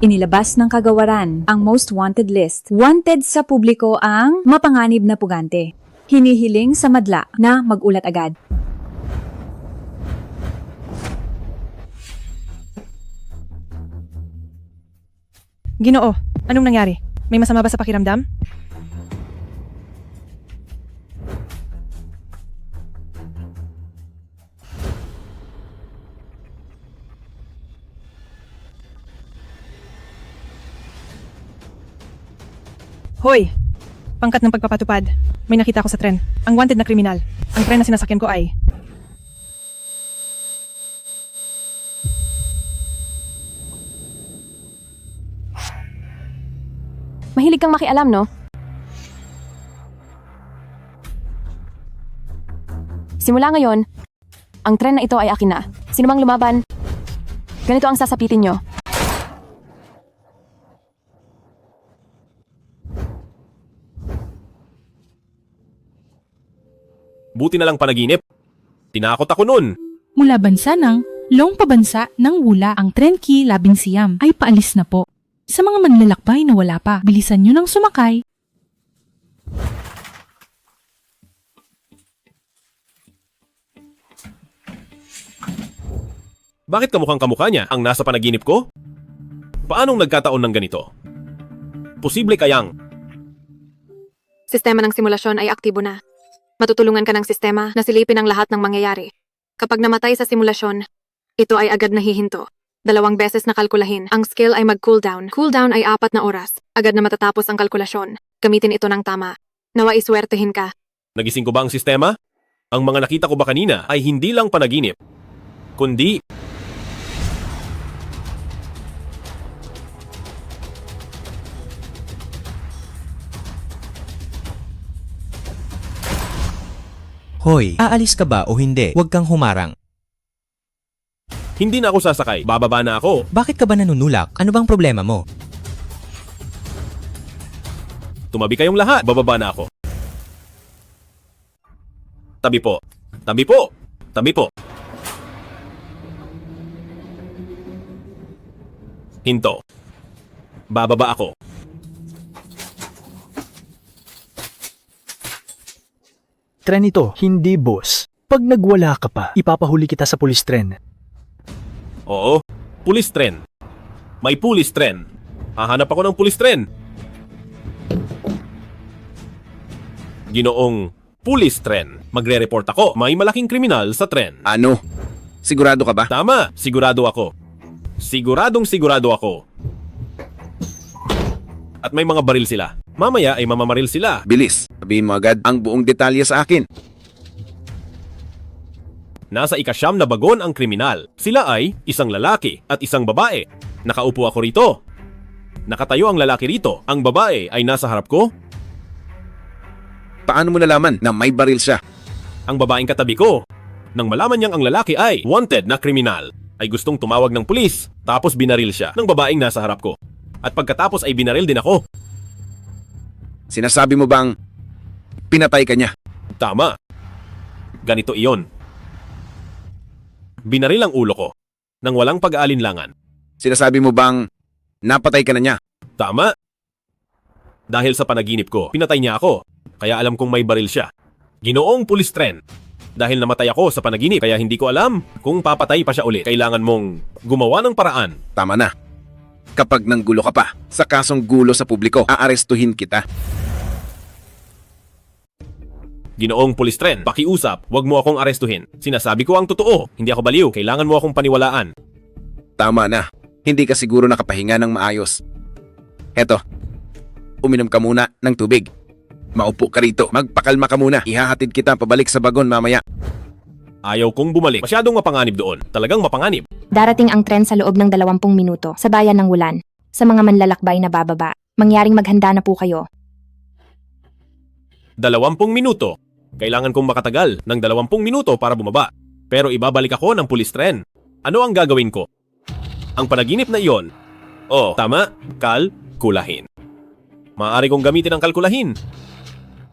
Inilabas ng kagawaran ang most wanted list. Wanted sa publiko ang mapanganib na pugante. Hinihiling sa madla na magulat agad. Ginoo, anong nangyari? May masama ba sa pakiramdam? Hoy! Pangkat ng pagpapatupad. May nakita ako sa tren. Ang wanted na kriminal. Ang tren na sinasakyan ko ay... Mahilig kang makialam, no? Simula ngayon, ang tren na ito ay akin na. Sino mang lumaban, ganito ang sasapitin nyo. Buti na lang panaginip. Tinakot ako nun. Mula bansa ng Long pabansa ng Wula ang Trenki Labing Siyam ay paalis na po. Sa mga manlalakbay na wala pa, bilisan nyo nang sumakay. Bakit kamukhang-kamukha niya ang nasa panaginip ko? Paanong nagkataon ng ganito? Posible kayang Sistema ng simulasyon ay aktibo na. Matutulungan ka ng sistema na silipin ang lahat ng mangyayari. Kapag namatay sa simulasyon, ito ay agad nahihinto. 2 beses na kalkulahin. Ang skill ay mag-cooldown. Cooldown ay 4 na oras. Agad na matatapos ang kalkulasyon. Gamitin ito ng tama. Nawa iswertehin ka. nagising ko ba ang sistema? Ang mga nakita ko ba kanina ay hindi lang panaginip, kundi Hoy, aalis ka ba o hindi? Huwag kang humarang. hindi na ako sasakay. Bababa na ako. Bakit ka ba nanunulak? Ano bang problema mo? Tumabi kayong lahat. Bababa na ako. Tabi po. Tabi po. Tabi po. Hinto. Bababa ako. Tren ito, hindi boss. Pag nagwala ka pa, ipapahuli kita sa pulis tren. Oo. Pulis tren. May pulis tren. Hahanap ako ng pulis tren. Ginoong pulis tren. Magre-report ako. May malaking kriminal sa tren. Ano? Sigurado ka ba? Tama. Sigurado ako. Siguradong sigurado ako. At may mga baril sila. Mamaya ay mamamaril sila. Bilis, sabihin mo agad ang buong detalye sa akin. Nasa ika-9 na bagon ang kriminal. Sila ay isang lalaki at isang babae. Nakaupo ako rito. Nakatayo ang lalaki rito. Ang babae ay nasa harap ko. Paano mo nalaman na may baril siya? Ang babaeng katabi ko. Nang malaman niyang ang lalaki ay wanted na kriminal, ay gustong tumawag ng pulis. Tapos binaril siya ng babaeng nasa harap ko. At pagkatapos ay binaril din ako. Sinasabi mo bang pinatay ka niya? Tama. Ganito iyon. Binaril ang ulo ko nang walang pag-aalinlangan. Sinasabi mo bang napatay ka na niya? Tama. Dahil sa panaginip ko, pinatay niya ako. Kaya alam kong may baril siya. Ginoong pulis tren. Dahil namatay ako sa panaginip, kaya hindi ko alam kung papatay pa siya ulit. Kailangan mong gumawa ng paraan. Tama na. Kapag nanggulo ka pa sa kasong gulo sa publiko, aarestuhin kita. Ginoong pulis tren, pakiusap, wag mo akong arestuhin. Sinasabi ko ang totoo, hindi ako baliw, kailangan mo akong paniwalaan. Tama na. Hindi ka siguro nakapahinga ng maayos. Heto, uminom ka muna ng tubig. Maupo ka rito, magpakalma ka muna. Ihahatid kita pabalik sa bagon mamaya. Ayaw kong bumalik, masyadong mapanganib doon. Talagang mapanganib. Darating ang tren sa loob ng 20 minuto sa bayan ng Wulan. Sa mga manlalakbay na bababa, mangyaring maghanda na po kayo. 20 minuto. Kailangan kong makatagal ng 20 minuto para bumaba. Pero ibabalik ako ng pulis tren. Ano ang gagawin ko? Ang panaginip na iyon. Oh, tama, kalkulahin. Maaari kong gamitin ang kalkulahin.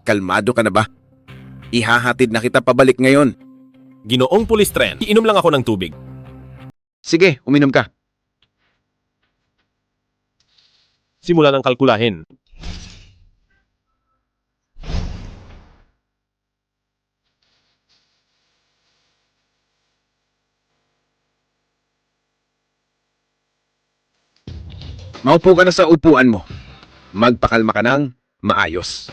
Kalmado ka na ba? Ihahatid na kita pabalik ngayon. Ginoong pulis tren, iinom lang ako ng tubig. Sige, uminom ka. Simulan ang kalkulahin. Maupo ka na sa upuan mo. Magpakalma ka ng maayos.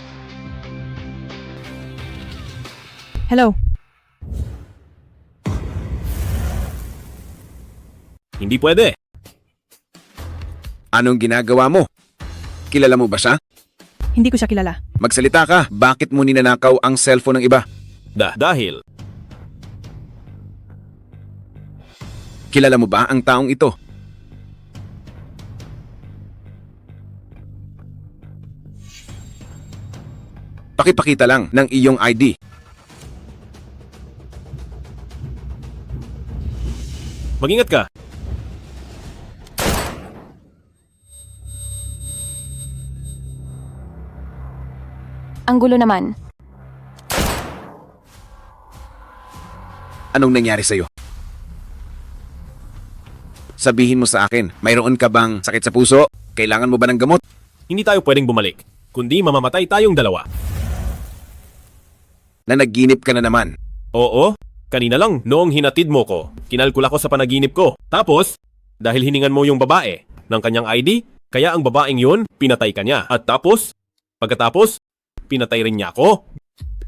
Hello? Hindi pwede. Anong ginagawa mo? Kilala mo ba siya? Hindi ko siya kilala. Magsalita ka. Bakit mo ninanakaw ang cellphone ng iba? Dahil Kilala mo ba ang taong ito? Pakipakita lang ng iyong ID. mag-ingat ka. Ang gulo naman. Anong nangyari sa'yo? Sabihin mo sa akin, mayroon ka bang sakit sa puso? Kailangan mo ba ng gamot? Hindi tayo pwedeng bumalik, kundi mamamatay tayong dalawa. Na nagginip ka na naman. Oo, kanina lang noong hinatid mo ko, kinalkula ko sa panaginip ko. Tapos, dahil hiningan mo yung babae ng kanyang ID, kaya ang babaeng yun, pinatay ka niya. At tapos, pagkatapos, pinatay rin niya ako.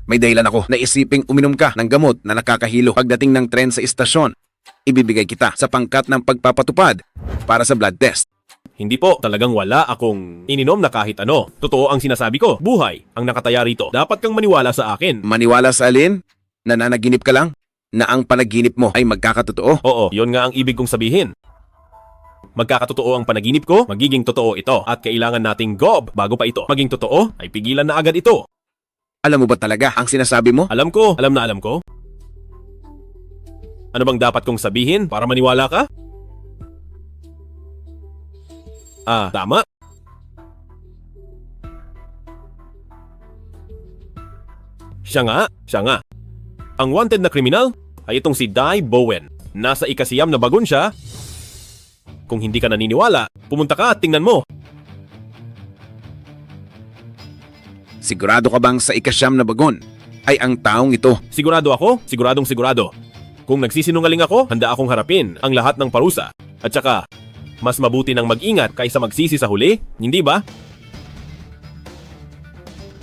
May dahilan ako na isiping uminom ka ng gamot na nakakahilo. Pagdating ng tren sa istasyon, ibibigay kita sa pangkat ng pagpapatupad para sa blood test. Hindi po, talagang wala akong ininom na kahit ano. Totoo ang sinasabi ko, buhay ang nakataya rito. Dapat kang maniwala sa akin. Maniwala sa alin? Nananaginip ka lang? Na ang panaginip mo ay magkakatotoo? Oo, yon nga ang ibig kong sabihin. Magkakatotoo ang panaginip ko, magiging totoo ito. At kailangan nating gob bago pa ito maging totoo, ay pigilan na agad ito. Alam mo ba talaga ang sinasabi mo? Alam ko, alam na alam ko. Ano bang dapat kong sabihin para maniwala ka? Tama. Siya nga. Ang wanted na kriminal ay itong si Dai Bowen. Nasa ikasiyam na bagon siya. Kung hindi ka naniniwala, pumunta ka at tingnan mo. Sigurado ka bang sa ikasyam na bagon ay ang taong ito? Sigurado ako, siguradong sigurado. Kung nagsisinungaling ako, handa akong harapin ang lahat ng parusa. At saka, mas mabuti nang mag-ingat kaysa magsisi sa huli, hindi ba?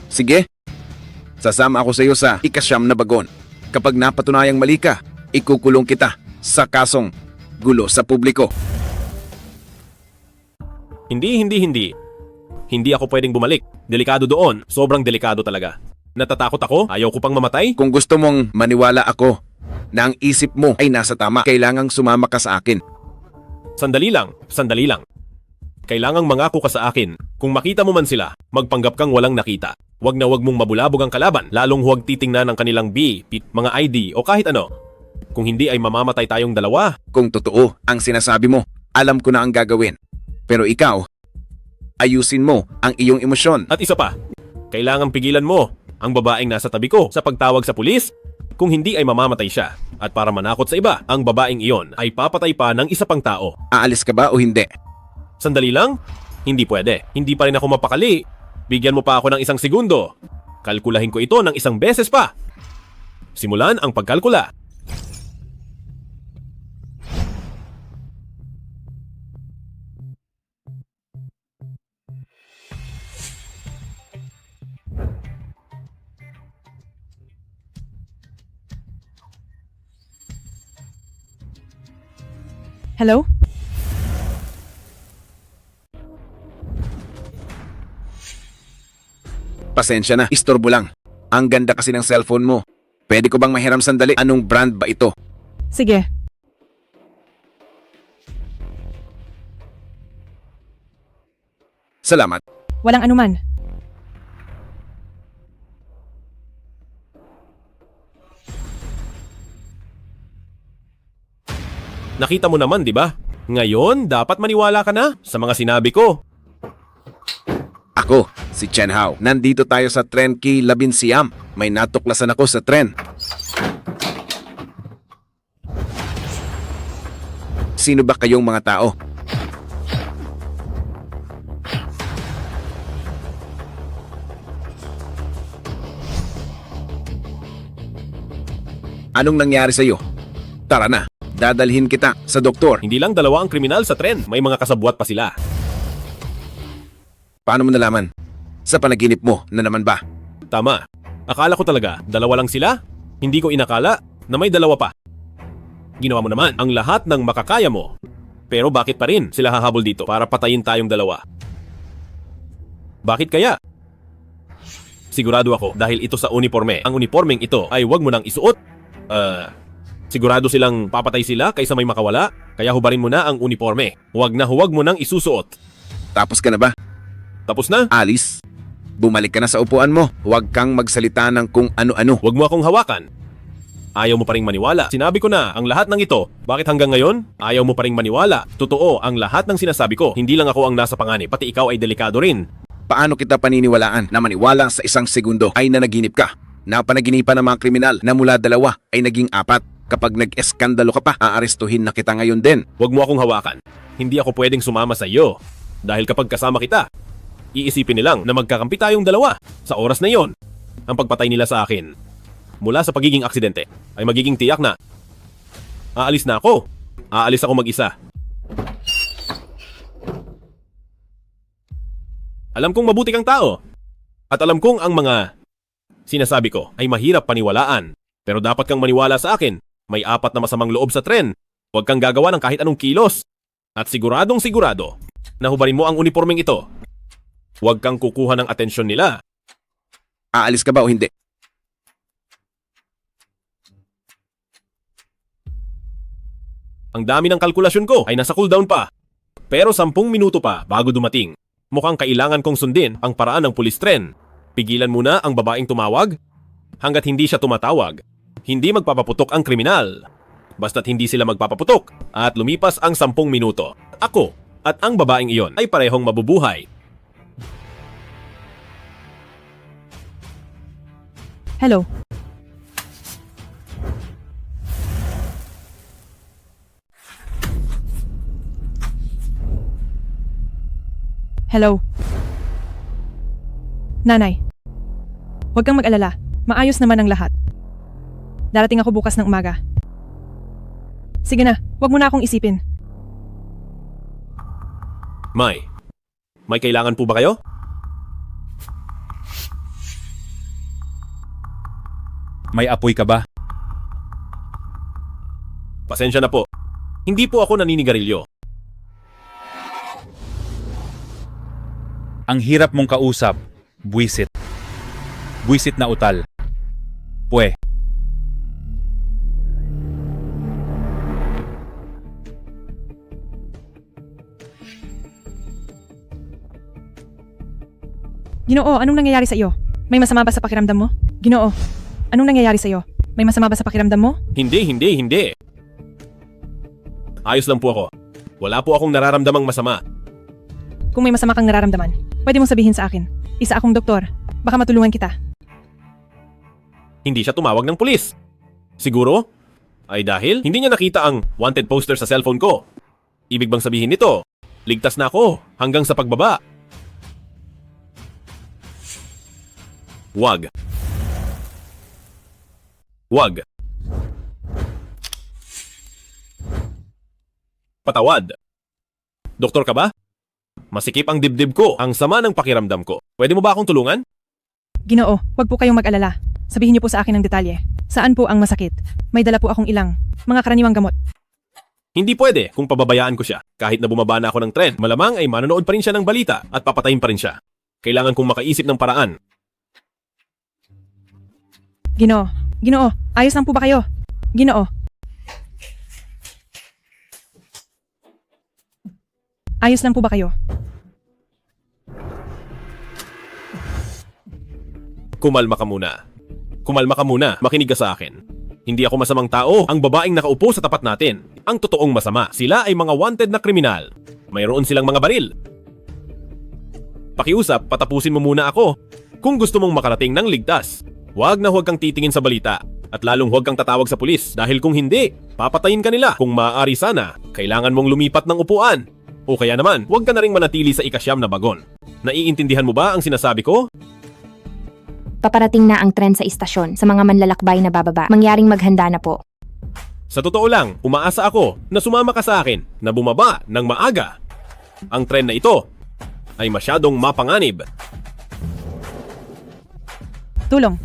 Sige, sasama ako sa iyo sa ikasyam na bagon. Kapag napatunayang mali ka, ikukulong kita sa kasong gulo sa publiko. Hindi. Hindi ako pwedeng bumalik. Delikado doon, sobrang delikado talaga. Natatakot ako, ayaw ko pang mamatay. Kung gusto mong maniwala ako na ang isip mo ay nasa tama, kailangang sumama ka sa akin. Sandali lang. Kailangang mangako ka sa akin. Kung makita mo man sila, magpanggap kang walang nakita. Huwag na huwag mong mabulabog ang kalaban, lalong huwag titingnan ng kanilang mga ID o kahit ano. Kung hindi ay mamamatay tayong dalawa. Kung totoo ang sinasabi mo, alam ko na ang gagawin. Pero ikaw, ayusin mo ang iyong emosyon. At isa pa, kailangang pigilan mo ang babaeng nasa tabi ko sa pagtawag sa pulis. Kung hindi ay mamamatay siya. At para manakot sa iba, ang babaeng iyon ay papatay pa ng isa pang tao. Aalis ka ba o hindi? Sandali lang, hindi pwede. Hindi pa rin ako mapakali. Bigyan mo pa ako ng 1 segundo. Kalkulahin ko ito ng 1 beses pa. Simulan ang pagkalkula. Hello? Pasensya na, istorbo lang. Ang ganda kasi ng cellphone mo. Pwede ko bang mahiram sandali? Anong brand ba ito? Sige. Salamat. Walang anuman. Nakita mo naman, di ba? Ngayon, dapat maniwala ka na sa mga sinabi ko. Ako, si Chen Hao. Nandito tayo sa Tren Ki Labin Siam. May natuklasan ako sa tren. Sino ba kayong mga tao? Anong nangyari sa'yo? Tara na, dadalhin kita sa doktor. Hindi lang dalawa ang kriminal sa tren, may mga kasabwat pa sila. Paano mo nalaman? Sa panaginip mo na naman ba? Tama. Akala ko talaga, dalawa lang sila? Hindi ko inakala na may dalawa pa. Ginawa mo naman ang lahat ng makakaya mo. Pero bakit pa rin sila hahabol dito para patayin tayong dalawa? Bakit kaya? Sigurado ako dahil ito sa uniforme. Ang uniformeng ito ay wag mo nang isuot. Sigurado silang papatay sila kaysa may makawala. Kaya hubarin mo na ang uniforme. Huwag mo nang isusuot. Tapos ka na ba? Tapos na? Alice, bumalik ka na sa upuan mo. Huwag kang magsalita ng kung ano-ano. Huwag mo akong hawakan. Ayaw mo pa ring maniwala. Sinabi ko na ang lahat ng ito. Bakit hanggang ngayon? Ayaw mo pa ring maniwala. Totoo ang lahat ng sinasabi ko. Hindi lang ako ang nasa panganib. Pati ikaw ay delikado rin. Paano kita paniniwalaan na maniwala sa isang segundo ay nanaginip ka? Napanaginipan ng mga kriminal na mula 2 ay naging 4. Kapag nag-eskandalo ka pa, aarestuhin na kita ngayon din. Huwag mo akong hawakan. Hindi ako pwedeng sumama sa iyo. Dahil kapag kasama kita, iisipin nilang na magkakampi tayong dalawa. Sa oras na yon, ang pagpatay nila sa akin mula sa pagiging aksidente ay magiging tiyak na aalis na ako. Aalis ako mag-isa. Alam kong mabuti kang tao. At alam kong ang mga sinasabi ko ay mahirap paniwalaan. Pero dapat kang maniwala sa akin. May 4 na masamang loob sa tren. Huwag kang gagawa ng kahit anong kilos. At siguradong sigurado na hubarin mo ang uniformeng ito. Huwag kang kukuha ng atensyon nila. Aalis ka ba o hindi? Ang dami ng kalkulasyon ko ay nasa cooldown pa. Pero 10 minuto pa bago dumating. Mukhang kailangan kong sundin ang paraan ng pulis tren. Pigilan muna ang babaeng tumawag. Hanggat hindi siya tumatawag, hindi magpapaputok ang kriminal. Basta't hindi sila magpapaputok at lumipas ang 10 minuto. Ako at ang babaeng iyon ay parehong mabubuhay. Hello. Hello. Nanay. Huwag kang mag-alala. Maayos naman ang lahat. Darating ako bukas ng umaga. Sige na, huwag mo na akong isipin. May kailangan po ba kayo? May apoy ka ba? Pasensya na po. Hindi po ako naninigarilyo. Ang hirap mong kausap. Buwisit. Buwisit na utal. Pwe. Ginoo, anong nangyayari sa iyo? May masama ba sa pakiramdam mo? Ginoo, anong nangyayari sa iyo? May masama ba sa pakiramdam mo? Hindi. Ayos lang po ako. Wala po akong nararamdamang masama. Kung may masama kang nararamdaman, pwede mong sabihin sa akin. Isa akong doktor. Baka matulungan kita. Hindi siya tumawag ng pulis. Siguro ay dahil hindi niya nakita ang wanted poster sa cellphone ko. Ibig bang sabihin nito, ligtas na ako hanggang sa pagbaba? Wag. Patawad. Doktor ka ba? Masikip ang dibdib ko. Ang sama ng pakiramdam ko. Pwede mo ba akong tulungan? Ginoo, wag po kayong mag-alala. Sabihin niyo po sa akin ng detalye. Saan po ang masakit? May dala po akong ilang mga karaniwang gamot. Hindi pwede kung pababayaan ko siya. Kahit na bumaba na ako ng tren, malamang ay manonood pa rin siya ng balita at papatayin pa rin siya. Kailangan kong makaisip ng paraan. Ginoo, ayos lang po ba kayo? Ginoo. Ayos lang po ba kayo? Kumalma ka muna. Makinig ka sa akin. Hindi ako masamang tao. Ang babaeng nakaupo sa tapat natin. Ang totoong masama. Sila ay mga wanted na kriminal. Mayroon silang mga baril. Pakiusap, patapusin mo muna ako. Kung gusto mong makarating ng ligtas, huwag kang titingin sa balita. At lalong huwag kang tatawag sa pulis. Dahil kung hindi, papatayin ka nila. Kung maaari sana, kailangan mong lumipat ng upuan. O kaya naman, huwag ka na ring manatili sa ikasyam na bagon. Naiintindihan mo ba ang sinasabi ko? Paparating na ang tren sa istasyon sa mga manlalakbay na bababa. Mangyaring maghanda na po. Sa totoo lang, umaasa ako na sumama ka sa akin na bumaba ng maaga. Ang tren na ito ay masyadong mapanganib. Tulong.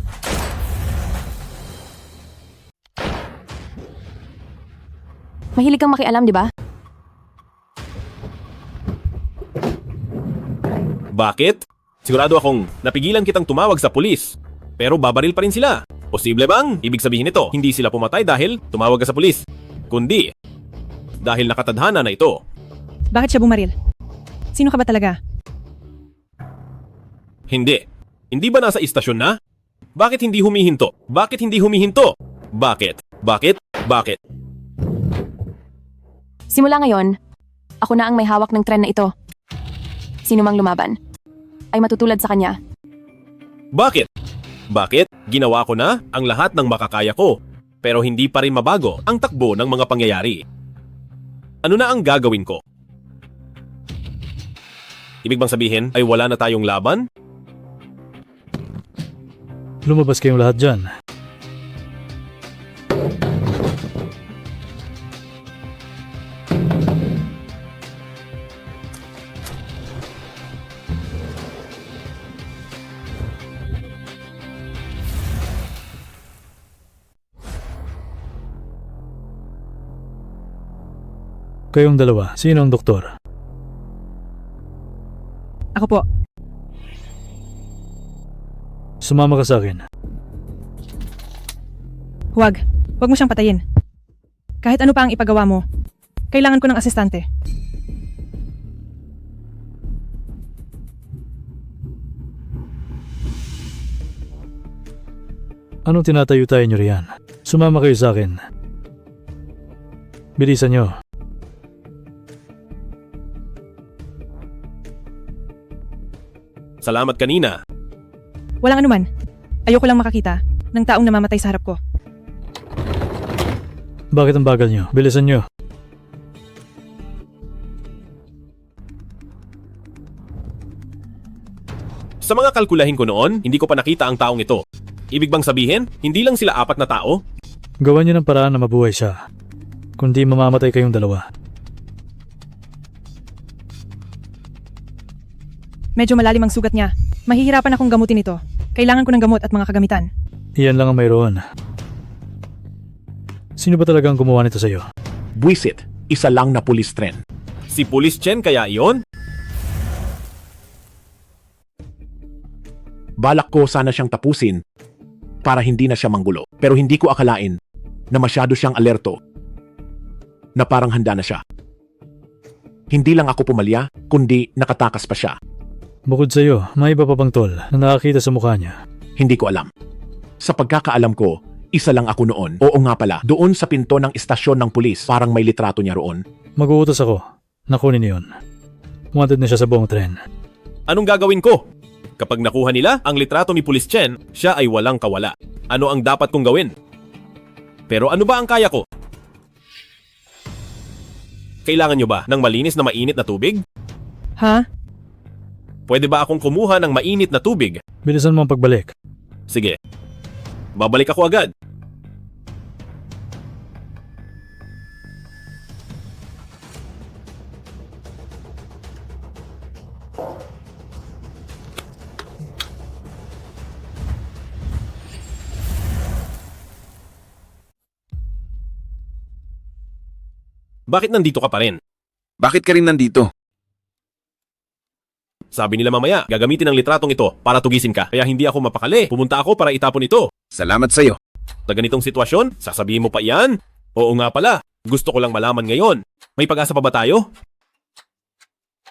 Mahilig kang makialam, di ba? Bakit? Sigurado akong napigilan kitang tumawag sa pulis. Pero babaril pa rin sila. Posible bang ibig sabihin nito, hindi sila pumatay dahil tumawag ka sa pulis? Kundi, dahil nakatadhana na ito. Bakit siya bumaril? Sino ka ba talaga? Hindi. Hindi ba nasa istasyon na? Bakit hindi humihinto? Bakit hindi humihinto? Bakit? Bakit? Bakit? Simula ngayon, ako na ang may hawak ng tren na ito. Sino mang lumaban ay matutulad sa kanya. Bakit? Bakit? Ginawa ko na ang lahat ng makakaya ko, pero hindi pa rin mabago ang takbo ng mga pangyayari. Ano na ang gagawin ko? Ibig bang sabihin ay wala na tayong laban? Lumabas kayong lahat dyan. Kayong dalawa, sino ang doktor? Ako po. Sumama ka sa akin. Huwag. Huwag mo siyang patayin. Kahit ano pa ang ipagawa mo, kailangan ko ng asistante. Anong tinatayo-tayo nyo riyan? Sumama kayo sa akin. Bilisan nyo. Salamat kanina. Walang anuman. Ayoko lang makakita ng taong namamatay sa harap ko. Bakit ang bagal nyo? Bilisan nyo. Sa mga kalkulahin ko noon, hindi ko pa nakita ang taong ito. Ibig bang sabihin, hindi lang sila 4 na tao? Gawan nyo ng paraan na mabuhay siya. Kundi mamamatay kayong dalawa. Medyo malalim ang sugat niya. Mahihirapan akong gamutin ito. Kailangan ko ng gamot at mga kagamitan. Iyan lang ang mayroon. Sino ba talagang gumawa nito sa'yo? Buisit, isa lang na pulis tren. Si Police Chen kaya iyon? Balak ko sana siyang tapusin para hindi na siya manggulo. Pero hindi ko akalain na masyado siyang alerto na parang handa na siya. Hindi lang ako pumalya, kundi nakatakas pa siya. Bukod sa'yo, may iba pa bang tol na nakakita sa mukha niya? Hindi ko alam. Sa pagkakaalam ko, isa lang ako noon. Oo nga pala, doon sa pinto ng istasyon ng pulis, parang may litrato niya roon. Mag-uutos ako. Nakunin niyo yun. Wanted na siya sa buong tren. Anong gagawin ko? Kapag nakuha nila ang litrato ni Police Chen, siya ay walang kawala. Ano ang dapat kong gawin? Pero ano ba ang kaya ko? Kailangan nyo ba ng malinis na mainit na tubig? Ha? Pwede ba akong kumuha ng mainit na tubig? Bilisan mo ang pagbalik. Sige. Babalik ako agad. Bakit nandito ka pa rin? Bakit ka rin nandito? Sabi nila mamaya, gagamitin ang litratong ito para tugisin ka. Kaya hindi ako mapakali. Pumunta ako para itapon ito. Salamat sa'yo. Sa ganitong sitwasyon, sasabihin mo pa iyan? Oo nga pala. Gusto ko lang malaman ngayon. May pag-asa pa ba tayo?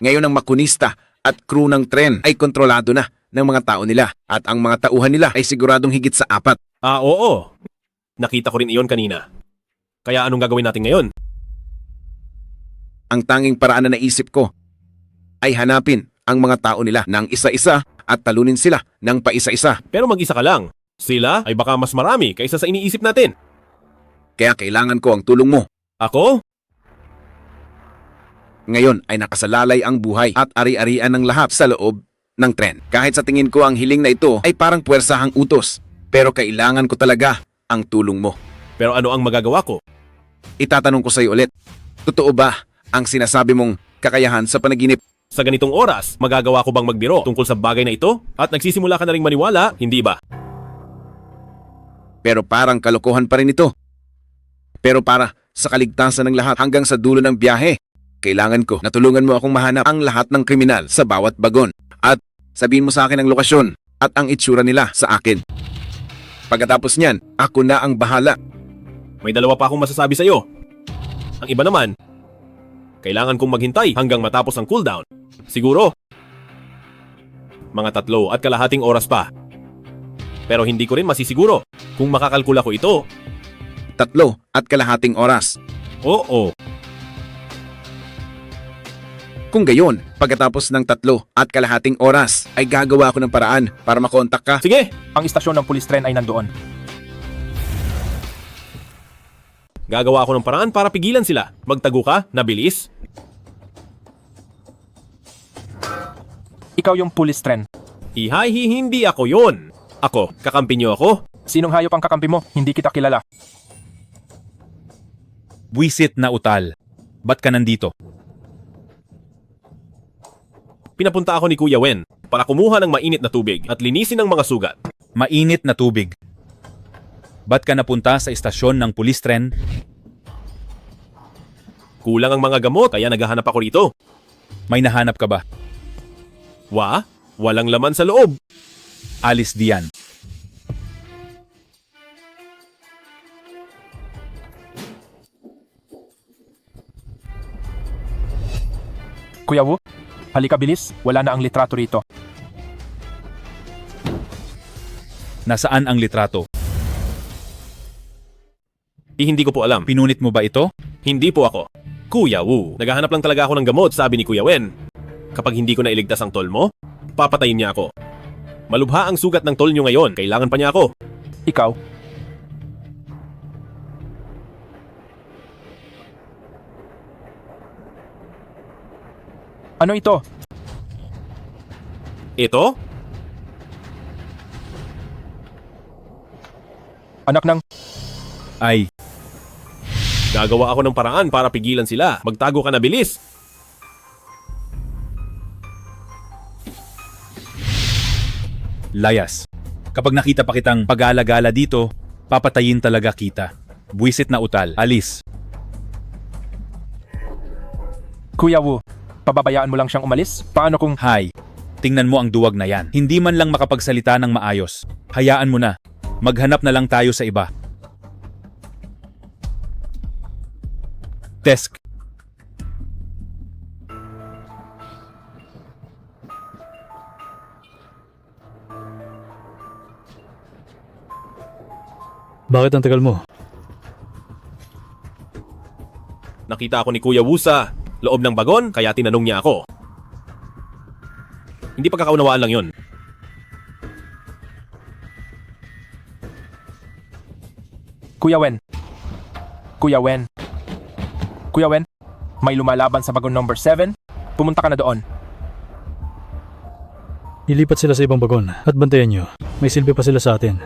Ngayon ang makunista at crew ng tren ay kontrolado na ng mga tao nila at ang mga tauhan nila ay siguradong higit sa 4. Ah, oo. Nakita ko rin iyon kanina. Kaya anong gagawin natin ngayon? Ang tanging paraan na naisip ko ay hanapin ang mga tao nila ng isa-isa at talunin sila ng paisa-isa. Pero mag-isa ka lang. Sila ay baka mas marami kaysa sa iniisip natin. Kaya kailangan ko ang tulong mo. Ako? Ngayon ay nakasalalay ang buhay at ari-arian ng lahat sa loob ng tren. Kahit sa tingin ko ang hiling na ito ay parang puwersahang utos. Pero kailangan ko talaga ang tulong mo. Pero ano ang magagawa ko? Itatanong ko sa iyo ulit. Totoo ba ang sinasabi mong kakayahan sa panaginip? Sa ganitong oras, magagawa ko bang magbiro tungkol sa bagay na ito? At nagsisimula ka na ring maniwala, hindi ba? Pero parang kalokohan pa rin ito. Pero para sa kaligtasan ng lahat hanggang sa dulo ng biyahe, kailangan ko na tulungan mo akong mahanap ang lahat ng kriminal sa bawat bagon. At sabihin mo sa akin ang lokasyon at ang itsura nila sa akin. Pagkatapos niyan, ako na ang bahala. May dalawa pa akong masasabi sa iyo. Ang iba naman, kailangan kong maghintay hanggang matapos ang cooldown. Siguro, mga 3.5 oras pa. Pero hindi ko rin masisiguro kung makakalkula ko ito. 3.5 oras. Oo. Kung gayon, pagkatapos ng 3.5 oras, ay gagawa ako ng paraan para makontak ka. Sige! Ang istasyon ng pulis tren ay nandoon. Gagawa ako ng paraan para pigilan sila. Magtago ka, nabilis. Ikaw yung pulis tren. Hindi ako yon. Ako, kakampi niyo ako? Sinong hayop ang kakampi mo? Hindi kita kilala. Buwisit na utal. Ba't ka nandito? Pinapunta ako ni Kuya Wen para kumuha ng mainit na tubig at linisin ang mga sugat. Mainit na tubig. Ba't ka napunta sa istasyon ng pulis tren? Kulang ang mga gamot kaya naghahanap ako rito. May nahanap ka ba? Walang laman sa loob. Alis diyan. Kuya Wu, halika bilis. Wala na ang litrato rito. Nasaan ang litrato? Hindi ko po alam. Pinunit mo ba ito? Hindi po ako. Kuya Wu, naghahanap lang talaga ako ng gamot, sabi ni Kuya Wen. Kapag hindi ko nailigtas ang tol mo, papatayin niya ako. Malubha ang sugat ng tol niyo ngayon, kailangan pa niya ako. Ikaw? Ano ito? Ito? Anak ng... Ay, Gagawa ako ng paraan para pigilan sila. Magtago ka na, bilis! layas. Kapag nakita pa kitang pag-alagala dito, papatayin talaga kita. Buwisit na utal. Alis. Kuya Wu, pababayaan mo lang siyang umalis? Paano kung... Hay, tingnan mo ang duwag na yan. Hindi man lang makapagsalita ng maayos. Hayaan mo na. Maghanap na lang tayo sa iba. Desk. Bakit ang tagal mo? Nakita ako ni Kuya Wu sa loob ng bagon, kaya tinanong niya ako. Hindi pagkakaunawaan lang yon. Kuya Wen. Kuya Wen. Kuya Wen, may lumalaban sa bagon number 7. Pumunta ka na doon. Ilipat sila sa ibang bagon at bantayan nyo. May silbi pa sila sa atin.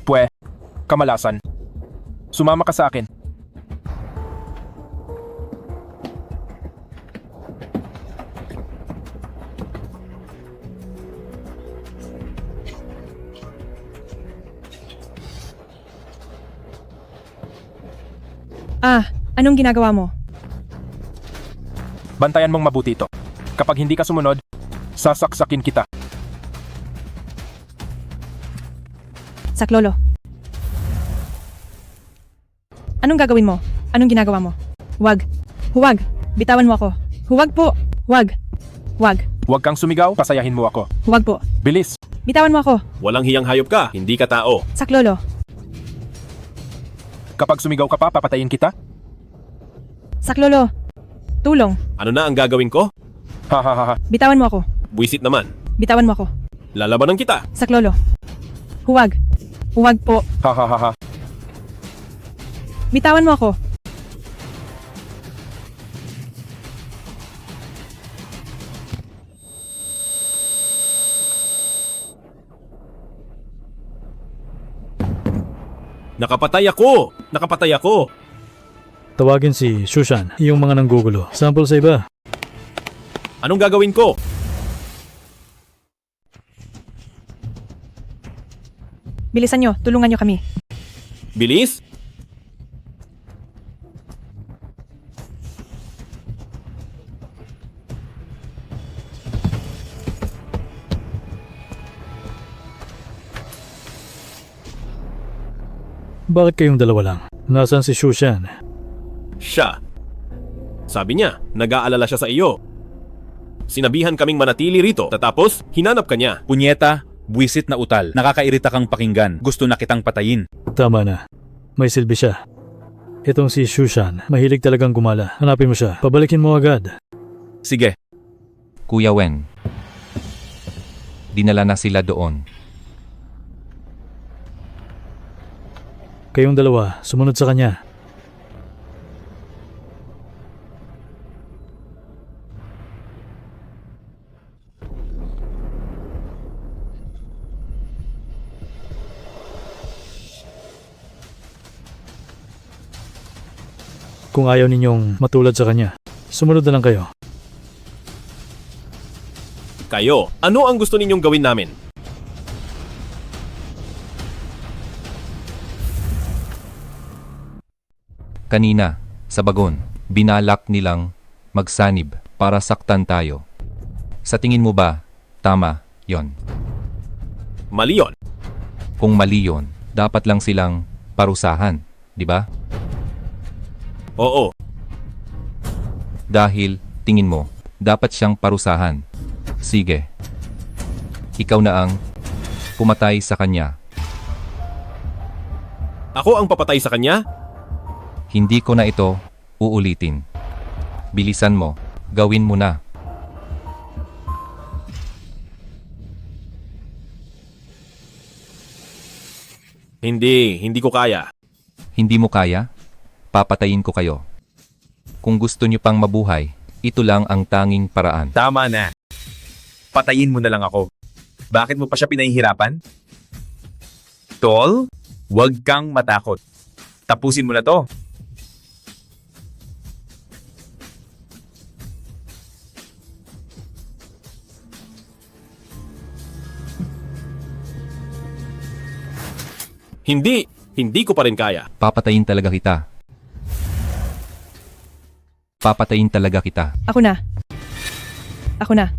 Pwe, kamalasan. Sumama ka sa akin. Anong ginagawa mo? Bantayan mong mabuti ito. Kapag hindi ka sumunod, sasaksakin kita. Saklolo. Anong gagawin mo? Anong ginagawa mo? Huwag. Huwag. Bitawan mo ako. Huwag po. Huwag. Huwag. Huwag kang sumigaw, pasayahin mo ako. Huwag po. Bilis. Bitawan mo ako. Walang hiyang hayop ka, hindi ka tao. Saklolo. Kapag sumigaw ka pa, papatayin kita? Saklolo. Tulong. Ano na ang gagawin ko? Ha ha ha ha. Bitawan mo ako. Buwisit naman. Bitawan mo ako. Lalabanan kita. Saklolo. Huwag. Huwag po. Ha ha ha ha. Bitawan mo ako. Nakapatay ako! Nakapatay ako! Tawagin si Shushan, yung mga nanggugulo. Sample sa iba. Anong gagawin ko? Bilisan nyo, tulungan nyo kami. Bilis? Bakit kayong dalawa lang? Nasaan si Shushan? Siya. Sabi niya, nag-aalala siya sa iyo. Sinabihan kaming manatili rito, tatapos hinanap ka niya. Punyeta, buwisit na utal. Nakakairita kang pakinggan. Gusto na kitang patayin. Tama na. May silbi siya. Itong si Shushan, mahilig talagang gumala. Hanapin mo siya. Pabalikin mo agad. Sige. Kuya Wen. Dinala na sila doon. Kayong dalawa, sumunod sa kanya. Kung ayaw ninyong matulad sa kanya, sumunod na lang kayo. Kayo, ano ang gusto ninyong gawin namin? Kanina, sa bagon, binalak nilang magsanib para saktan tayo. Sa tingin mo ba, tama yon? Mali yon. Kung mali yon, dapat lang silang parusahan, di ba? Oo. Dahil, tingin mo, dapat siyang parusahan. Sige. Ikaw na ang pumatay sa kanya. Ako ang papatay sa kanya? Hindi ko na ito uulitin. Bilisan mo. Gawin mo na. Hindi ko kaya. Hindi mo kaya? Papatayin ko kayo. Kung gusto niyo pang mabuhay, ito lang ang tanging paraan. Tama na. Patayin mo na lang ako. Bakit mo pa siya pinahihirapan? Tol, huwag kang matakot. Tapusin mo na to. Hindi ko pa rin kaya. Papatayin talaga kita. Papatayin talaga kita. Ako na. Ako na.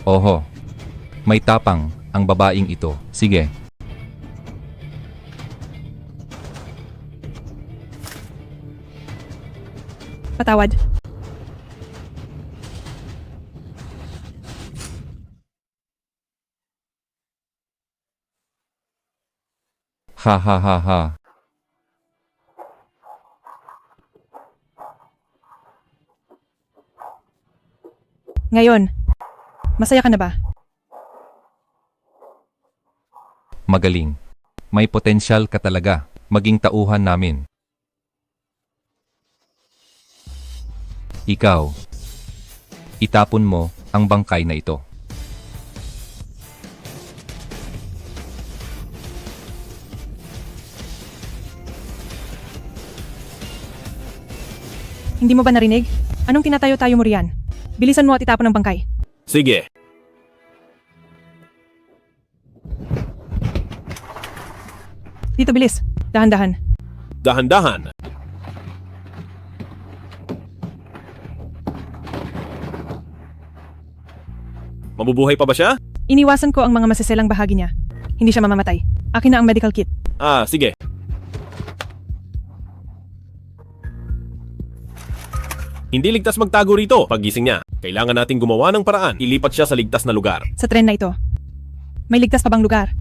Oho. May tapang ang babaeng ito. Sige. Patawad. Ha ha ha ha. Ngayon, masaya ka na ba? Magaling. May potensyal ka talaga. Maging tauhan namin. Ikaw, itapon mo ang bangkay na ito. Hindi mo ba narinig? Anong tinatayo-tayo mo riyan? Bilisan mo at itapon ang bangkay. Sige. Dito, bilis. Dahan-dahan. Dahan-dahan. Mabubuhay pa ba siya? Iniwasan ko ang mga masiselang bahagi niya. Hindi siya mamamatay. Akin na ang medical kit. Sige. Hindi ligtas magtago rito. Paggising niya, kailangan nating gumawa ng paraan. Ilipat siya sa ligtas na lugar. Sa tren na ito. May ligtas pa bang lugar?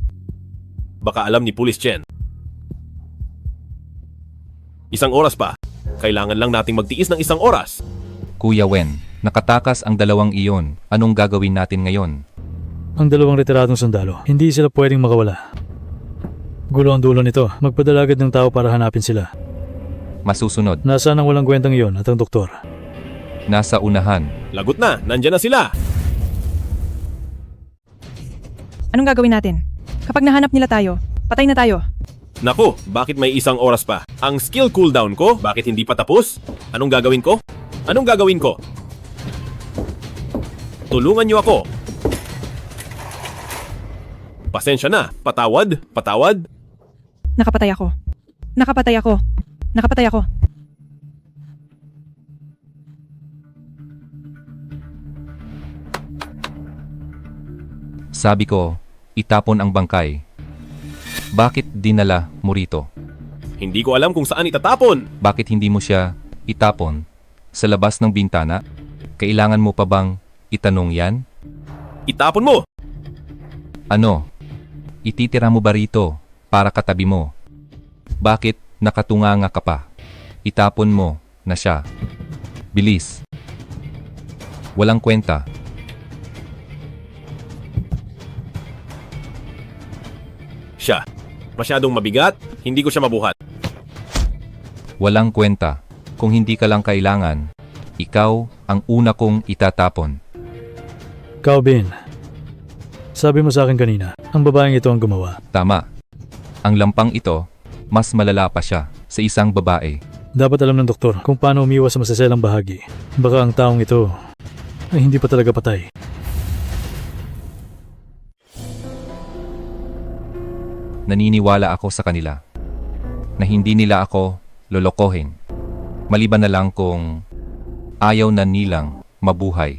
Baka alam ni Police Chen. 1 oras pa. Kailangan lang nating magtiis ng 1 oras. Kuya Wen, nakatakas ang dalawang iyon. Anong gagawin natin ngayon? Ang dalawang retiradong sundalo, hindi sila pwedeng makawala. Gulo ang dulo nito. Magpadala agad ng tao para hanapin sila. Masusunod. Nasaan ang walang kwentang iyon at ang doktor? Nasa unahan. Lagot na, nandyan na sila. Anong gagawin natin? Kapag nahanap nila tayo, Patay na tayo. Naku, bakit may isang oras pa? Ang skill cooldown ko, bakit hindi pa tapos? Anong gagawin ko? Anong gagawin ko? Tulungan niyo ako. Pasensya na. Patawad? Patawad? Nakapatay ako. Nakapatay ako. Nakapatay ako. Sabi ko, itapon ang bangkay. Bakit dinala mo rito? Hindi ko alam kung saan itatapon. Bakit hindi mo siya itapon sa labas ng bintana? Kailangan mo pa bang itanong yan? Itapon mo! Ano? Ititira mo ba rito para katabi mo? Bakit nakatunganga ka pa? Itapon mo na siya. Bilis. Walang kwenta. Siya. Masyadong mabigat, hindi ko siya mabuhat. Walang kwenta. Kung hindi ka lang kailangan, ikaw ang una kong itatapon. Kao Bin, sabi mo sa akin kanina, ang babaeng ito ang gumawa. Tama. Ang lampang ito, mas malala pa siya sa isang babae. Dapat alam ng doktor kung paano umiwas sa masaselang bahagi. Baka ang taong ito ay hindi pa talaga patay. Naniniwala ako sa kanila na hindi nila ako lolokohin. Maliban na lang kung ayaw na nilang mabuhay.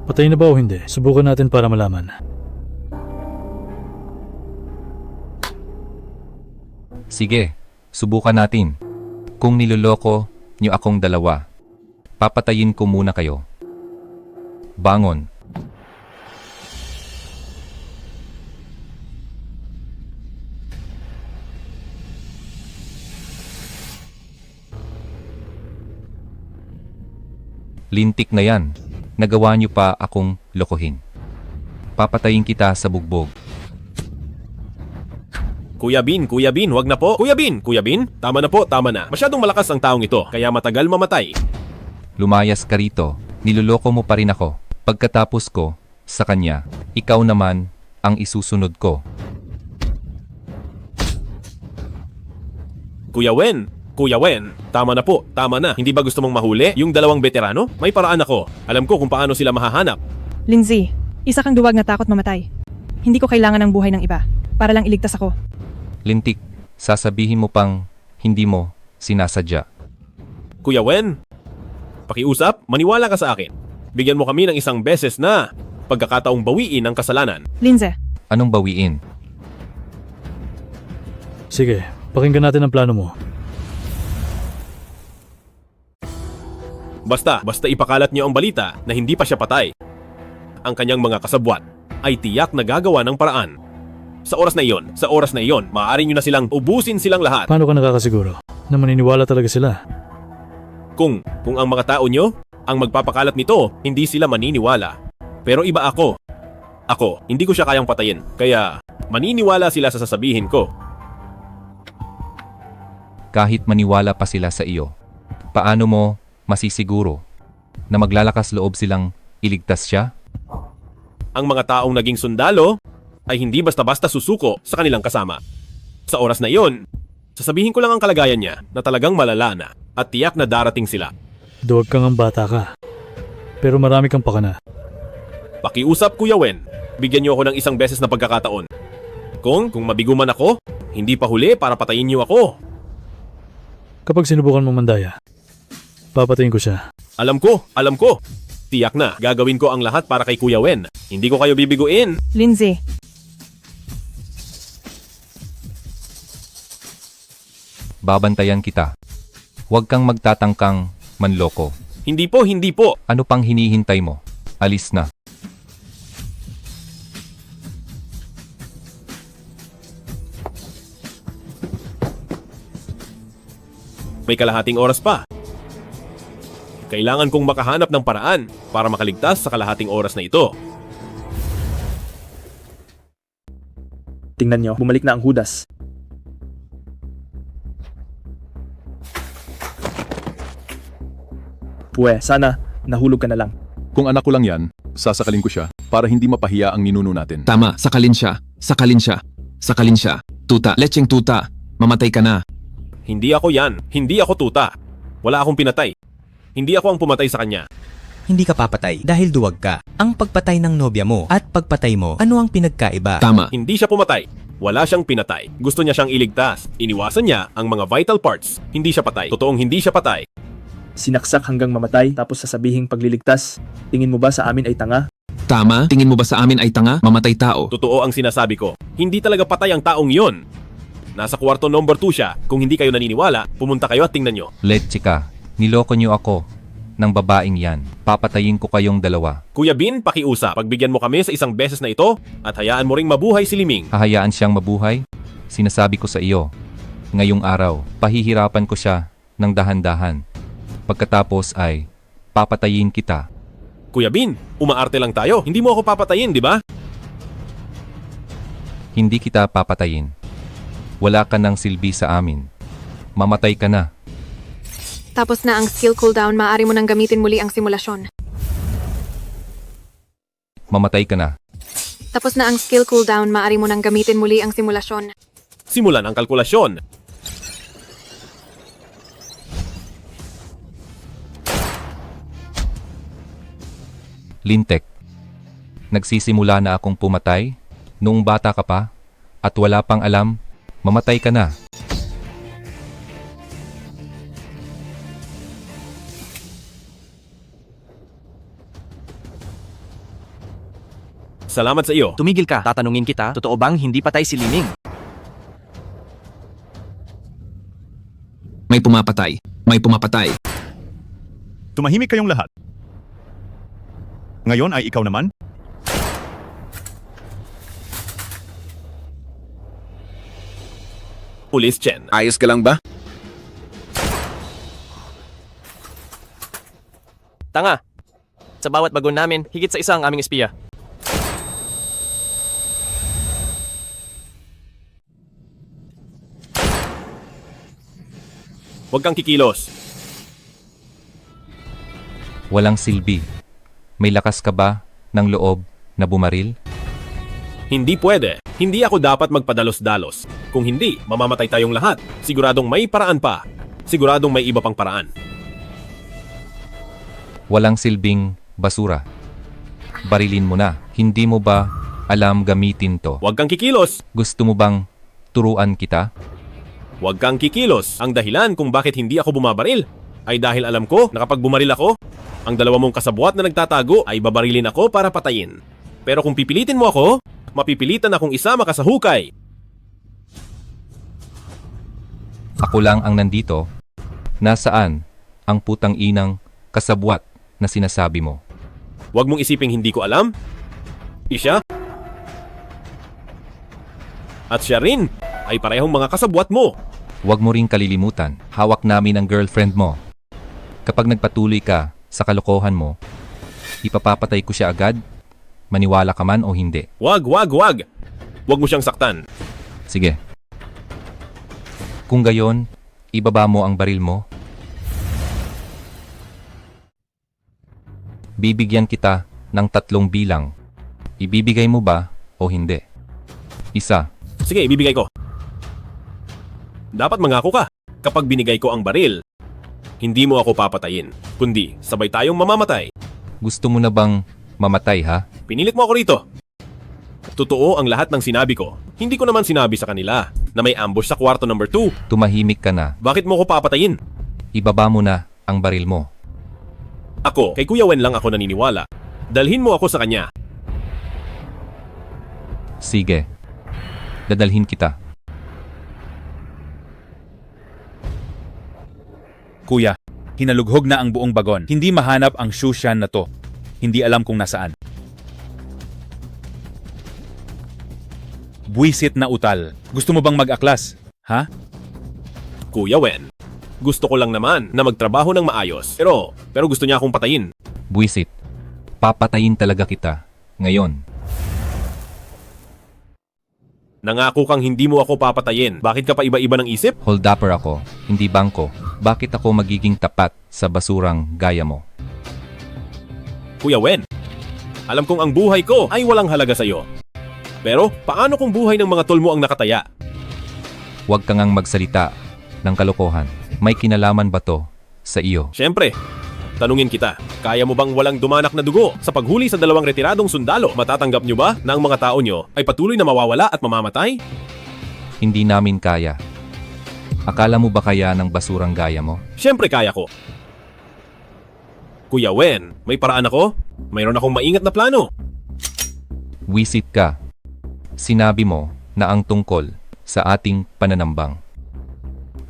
Patay na ba o hindi? Subukan natin para malaman. Sige, subukan natin. Kung niloloko niyo akong dalawa, papatayin ko muna kayo. Bangon. Lintik na yan. Nagawa niyo pa akong lokohin. Papatayin kita sa bugbog. Kuya Bin, wag na po. Kuya Bin, tama na po, tama na. Masyadong malakas ang taong ito, kaya matagal mamatay. Lumayas ka rito. Niloloko mo pa rin ako. Pagkatapos ko sa kanya, ikaw naman ang isusunod ko. Kuya Wen, tama na po, tama na. Hindi ba gusto mong mahuli yung dalawang veterano? May paraan ako. Alam ko kung paano sila mahahanap. Lindsay, isa kang duwag na takot mamatay. Hindi ko kailangan ng buhay ng iba para lang iligtas ako. Lintik, sasabihin mo pang hindi mo sinasadya. Kuya Wen, pakiusap, maniwala ka sa akin. Bigyan mo kami ng isang beses na pagkakataong bawiin ang kasalanan. Lindsay, Anong bawiin? Sige, pakinggan natin ang plano mo. Basta ipakalat niyo ang balita na hindi pa siya patay. Ang kanyang mga kasabwat ay tiyak na gagawa ng paraan. Sa oras na iyon, maaari niyo na silang ubusin silang lahat. Paano ka nakakasiguro na maniniwala talaga sila? Kung ang mga tao niyo ang magpapakalat nito, hindi sila maniniwala. Pero iba ako. Hindi ko siya kayang patayin. Kaya maniniwala sila sa sasabihin ko. Kahit maniwala pa sila sa iyo, paano mo masisiguro na maglalakas loob silang iligtas siya? Ang mga taong naging sundalo ay hindi basta-basta susuko sa kanilang kasama. Sa oras na iyon, sasabihin ko lang ang kalagayan niya na talagang malala na at tiyak na darating sila. Duwag kang ang bata ka. Pero marami kang pakana. Pakiusap, Kuya Wen. Bigyan niyo ako ng isang beses na pagkakataon. Kung mabiguman ako, hindi pa huli para patayin niyo ako. Kapag sinubukan mong mandaya, papatayin ko siya. Alam ko. Tiyak na, gagawin ko ang lahat para kay Kuya Wen. Hindi ko kayo bibiguin. Lindsay, Babantayan kita. Huwag kang magtatangkang manloko. Hindi po. Ano pang hinihintay mo? Alis na. May kalahating oras pa. Kailangan kong makahanap ng paraan para makaligtas sa kalahating oras na ito. Tingnan nyo, bumalik na ang Judas. Pwe, sana nahulog ka na lang. Kung anak ko lang yan, sasakalin ko siya para hindi mapahiya ang ninuno natin. Tama, sakalin siya. Tuta, lecheng tuta. Mamatay ka na. Hindi ako yan. Hindi ako tuta. Wala akong pinatay. Hindi ako ang pumatay sa kanya. Hindi ka papatay dahil duwag ka. Ang pagpatay ng nobya mo at pagpatay mo, ano ang pinagkaiba? Tama. Hindi siya pumatay. Wala siyang pinatay. Gusto niya siyang iligtas. Iniwasan niya ang mga vital parts. Hindi siya patay. Totoong hindi siya patay. Sinaksak hanggang mamatay tapos sasabihing pagliligtas. Tingin mo ba sa amin ay tanga? Tama? Tingin mo ba sa amin ay tanga? Mamatay tao. Totoo ang sinasabi ko. Hindi talaga patay ang taong yon. Nasa kwarto number 2 siya. Kung hindi kayo naniniwala, pumunta kayo at tingnan nyo. Leche ka. Niloko niyo ako ng babaeng yan. Papatayin ko kayong dalawa. Kuya Bin, pakiusap. Pagbigyan mo kami sa isang beses na ito at hayaan mo ring mabuhay si Liming. Hahayaan siyang mabuhay? Sinasabi ko sa iyo, ngayong araw, pahihirapan ko siya ng dahan-dahan. Pagkatapos ay, papatayin kita. Kuya Bin, umaarte lang tayo. Hindi mo ako papatayin, di ba? Hindi kita papatayin. Wala ka ng silbi sa amin. Mamatay ka na. Tapos na ang skill cooldown, maaari mo nang gamitin muli ang simulasyon. Mamatay ka na. Tapos na ang skill cooldown, maaari mo nang gamitin muli ang simulasyon. Simulan ang kalkulasyon. Lintek. Nagsisimula na akong pumatay noong bata ka pa at wala pang alam, mamatay ka na. Salamat sa iyo. Tumigil ka. Tatanungin kita, totoo bang hindi patay si Liming? May pumapatay. May pumapatay. Tumahimik kayong lahat. Ngayon ay ikaw naman? Pulis Chen. Ayos ka lang ba? Tanga. Sa bawat bagon namin, higit sa isa ang aming espiya. Huwag kang kikilos. Walang silbi. May lakas ka ba ng loob na bumaril? Hindi pwede. Hindi ako dapat magpadalos-dalos. Kung hindi, mamamatay tayong lahat. Siguradong may paraan pa. Siguradong may iba pang paraan. Walang silbing basura. Barilin mo na. Hindi mo ba alam gamitin to? Huwag kang kikilos. Gusto mo bang turuan kita? Huwag kang kikilos. Ang dahilan kung bakit hindi ako bumabaril ay dahil alam ko na kapag bumaril ako, ang dalawa mong kasabwat na nagtatago ay babarilin ako para patayin. Pero kung pipilitin mo ako, mapipilitan akong isama ka sa hukay. Ako lang ang nandito. Nasaan ang putang inang kasabwat na sinasabi mo? Huwag mong isiping hindi ko alam. Siya at siya rin ay parehong mga kasabwat mo. Huwag mo ring kalilimutan, hawak namin ang girlfriend mo. Kapag nagpatuloy ka sa kalokohan mo, ipapapatay ko siya agad, maniwala ka man o hindi. Wag. Huwag mo siyang saktan. Sige. Kung gayon, ibaba mo ang baril mo. Bibigyan kita ng 3 bilang. Ibibigay mo ba o hindi? 1. Sige, ibibigay ko. Dapat mangako ka. Kapag binigay ko ang baril, hindi mo ako papatayin, kundi sabay tayong mamamatay. Gusto mo na bang mamatay, ha? Pinilit mo ako rito. Totoo ang lahat ng sinabi ko. Hindi ko naman sinabi sa kanila na may ambush sa kwarto number 2. Tumahimik ka na. Bakit mo ko papatayin? Ibaba mo na ang baril mo. Ako, kay Kuya Wen lang ako naniniwala. Dalhin mo ako sa kanya. Sige. Dadalhin kita. Kuya, hinalughog na ang buong bagon. Hindi mahanap ang Shushan na to. Hindi alam kung nasaan. Buwisit na utal. Gusto mo bang mag-aklas? Ha? Kuya Wen, gusto ko lang naman na magtrabaho ng maayos. Pero gusto niya akong patayin. Buwisit. Papatayin talaga kita. Ngayon. Nangako kang hindi mo ako papatayin. Bakit ka pa iba-iba ng isip? Hold-upper ako, hindi bangko. Bakit ako magiging tapat sa basurang gaya mo? Kuya Wen, alam kong ang buhay ko ay walang halaga sa iyo. Pero paano kung buhay ng mga tol mo ang nakataya? Huwag ka ngang magsalita ng kalokohan. May kinalaman ba to sa iyo? Siyempre, tanungin kita, kaya mo bang walang dumanak na dugo sa paghuli sa 2 retiradong sundalo? Matatanggap nyo ba na ang mga tao nyo ay patuloy na mawawala at mamamatay? Hindi namin kaya. Akala mo ba kaya ng basurang gaya mo? Siyempre kaya ko. Kuya Wen, may paraan ako? Mayroon akong maingat na plano. Wisit ka. Sinabi mo na ang tungkol sa ating pananambang.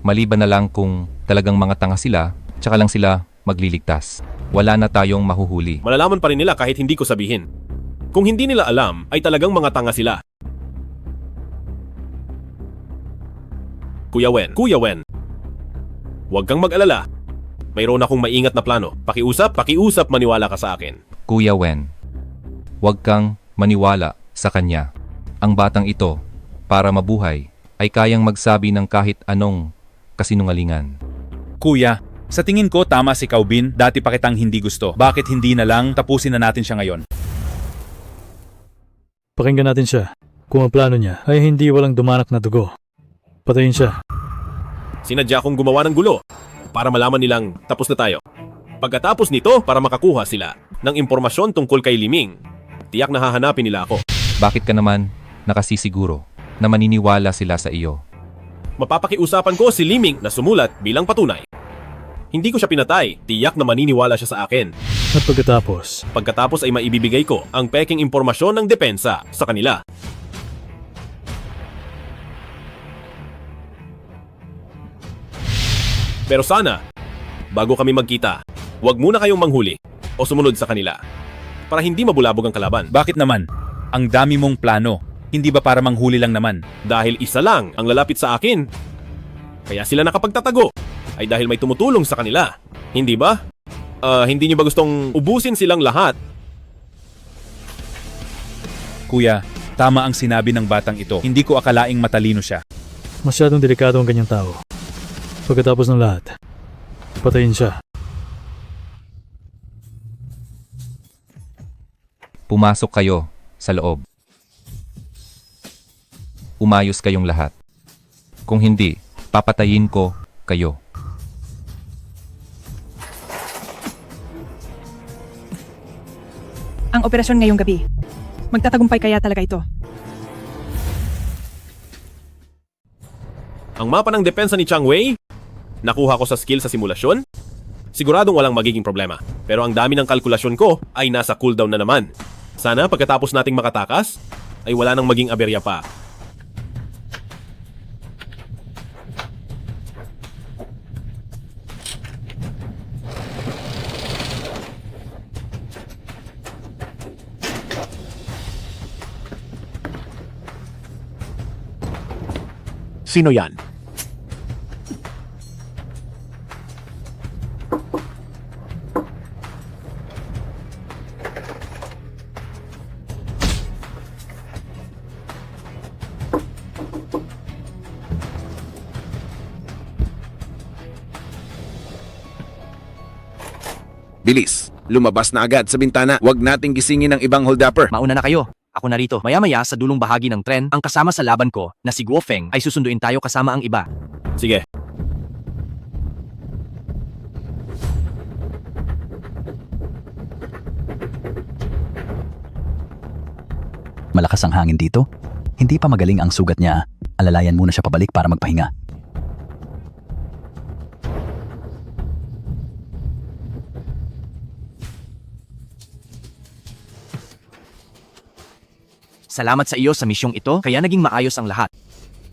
Maliban na lang kung talagang mga tanga sila, tsaka lang sila magliligtas. Wala na tayong mahuhuli. Malalaman pa rin nila kahit hindi ko sabihin. Kung hindi nila alam, ay talagang mga tanga sila. Kuya Wen, huwag kang mag-alala. Mayroon akong maingat na plano. Pakiusap, maniwala ka sa akin. Kuya Wen, huwag kang maniwala sa kanya. Ang batang ito, para mabuhay, ay kayang magsabi ng kahit anong kasinungalingan. Kuya, sa tingin ko tama si Kaubin, dati pa kitang hindi gusto. Bakit hindi na lang tapusin na natin siya ngayon? Pakinggan natin siya. Kung ang plano niya ay hindi walang dumanak na dugo, patayin siya. Sinadya kong gumawa ng gulo para malaman nilang tapos na tayo. Pagkatapos nito, para makakuha sila ng impormasyon tungkol kay Liming, tiyak na hahanapin nila ako. Bakit ka naman nakasisiguro na maniniwala sila sa iyo? Mapapakiusapan ko si Liming na sumulat bilang patunay. Hindi ko siya pinatay, tiyak na maniniwala siya sa akin. At pagkatapos? Pagkatapos ay maibibigay ko ang peking impormasyon ng depensa sa kanila. Pero sana, bago kami magkita, huwag muna kayong manghuli o sumunod sa kanila para hindi mabulabog ang kalaban. Bakit naman? Ang dami mong plano. Hindi ba para manghuli lang naman? Dahil isa lang ang lalapit sa akin. Kaya sila nakapagtatago ay dahil may tumutulong sa kanila. Hindi ba? Hindi niyo ba gustong ubusin silang lahat? Kuya, tama ang sinabi ng batang ito. Hindi ko akalaing matalino siya. Masyadong delikado ang ganyang tao. Pagkatapos ng lahat, patayin siya. Pumasok kayo sa loob. Umayos kayong lahat. Kung hindi, papatayin ko kayo. Ang operasyon ngayong gabi. Magtatagumpay kaya talaga ito? Ang mapa ng depensa ni Chang Wei, nakuha ko sa skill sa simulasyon. Siguradong walang magiging problema. Pero ang dami ng kalkulasyon ko ay nasa cooldown na naman. Sana pagkatapos nating makatakas, ay wala nang maging aberya pa. Sino yan? Bilis, lumabas na agad sa bintana. Huwag nating gisingin ang ibang holdupper. Mauna na kayo. Ako narito. Maya-maya sa dulong bahagi ng tren, ang kasama sa laban ko na si Guo Feng ay susunduin tayo kasama ang iba. Sige. Malakas ang hangin dito. Hindi pa magaling ang sugat niya. Alalayan muna siya pabalik para magpahinga. Salamat sa iyo sa misyong ito, kaya naging maayos ang lahat.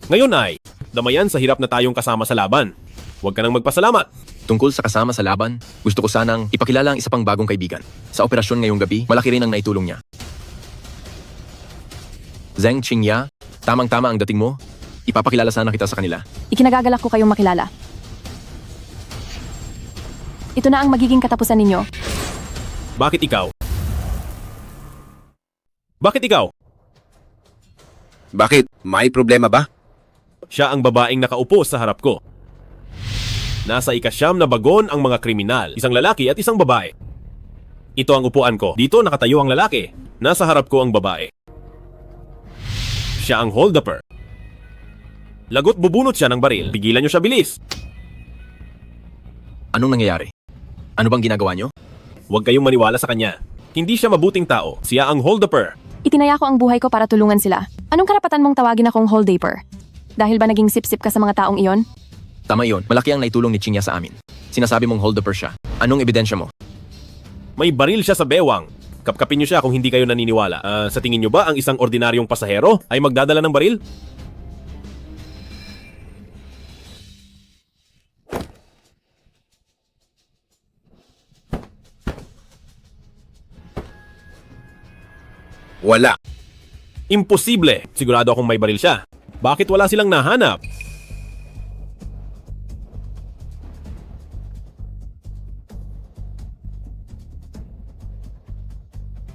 Ngayon ay, damayan sa hirap na tayong kasama sa laban. Huwag ka nang magpasalamat. Tungkol sa kasama sa laban, gusto ko sanang ipakilala ang isa pang bagong kaibigan. Sa operasyon ngayong gabi, malaki rin ang naitulong niya. Zheng Qingya, tamang-tama ang dating mo. Ipapakilala sana kita sa kanila. Ikinagagalak ko kayong makilala. Ito na ang magiging katapusan ninyo. Bakit ikaw? Bakit ikaw? Bakit? May problema ba? Siya ang babaeng nakaupo sa harap ko. Nasa ikasyam na bagon ang mga kriminal, isang lalaki at isang babae. Ito ang upuan ko. Dito nakatayo ang lalaki. Nasa harap ko ang babae. Siya ang holdupper. Lagot bubunot siya ng baril. Pigilan niyo siya, bilis. Anong nangyayari? Ano bang ginagawa nyo? Huwag kayong maniwala sa kanya. Hindi siya mabuting tao. Siya ang hold-upper. Itinaya ko ang buhay ko para tulungan sila. Anong karapatan mong tawagin akong hold-upper? Dahil ba naging sip-sip ka sa mga taong iyon? Tama iyon. Malaki ang naitulong ni Chingya sa amin. Sinasabi mong hold-upper siya. Anong ebidensya mo? May baril siya sa bewang. Kapkapin niyo siya kung hindi kayo naniniwala. Sa tingin niyo ba ang isang ordinaryong pasahero ay magdadala ng baril? Wala. Imposible. Sigurado akong may baril siya. Bakit wala silang nahanap?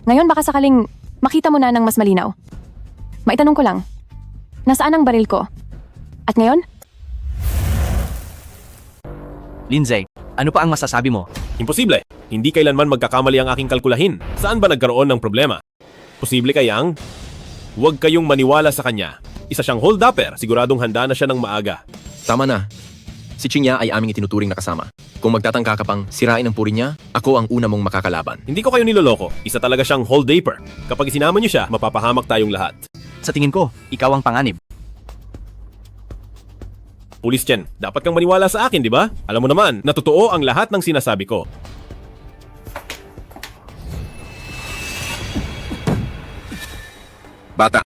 Ngayon baka sakaling makita mo na ng mas malinaw. Maitanong ko lang, nasaan ang baril ko? At ngayon? Lindsay, ano pa ang masasabi mo? Imposible. Hindi kailanman magkakamali ang aking kalkulahin. Saan ba nagkaroon ng problema? Posible kayang? Huwag kayong maniwala sa kanya. Isa siyang hold-upper. Siguradong handa na siya ng maaga. Tama na. Si Chingya ay aming itinuturing na kasama. Kung magtatangka ka pang sirain ang puri niya, ako ang una mong makakalaban. Hindi ko kayo niloloko. Isa talaga siyang hold-upper. Kapag isinama niyo siya, mapapahamak tayong lahat. Sa tingin ko, ikaw ang panganib. Pulis Chen, dapat kang maniwala sa akin, di ba? Alam mo naman, na totoo ang lahat ng sinasabi ko. Bata,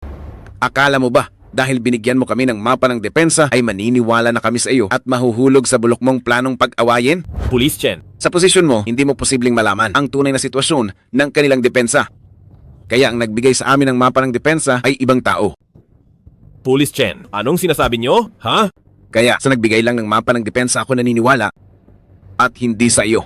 akala mo ba dahil binigyan mo kami ng mapa ng depensa ay maniniwala na kami sa iyo at mahuhulog sa bulok mong planong pag-awayin? Pulis Chen, Sa posisyon mo, hindi mo posibleng malaman ang tunay na sitwasyon ng kanilang depensa. Kaya ang nagbigay sa amin ng mapa ng depensa ay ibang tao. Pulis Chen, anong sinasabi niyo? Ha? Kaya sa nagbigay lang ng mapa ng depensa ako naniniwala at hindi sa iyo.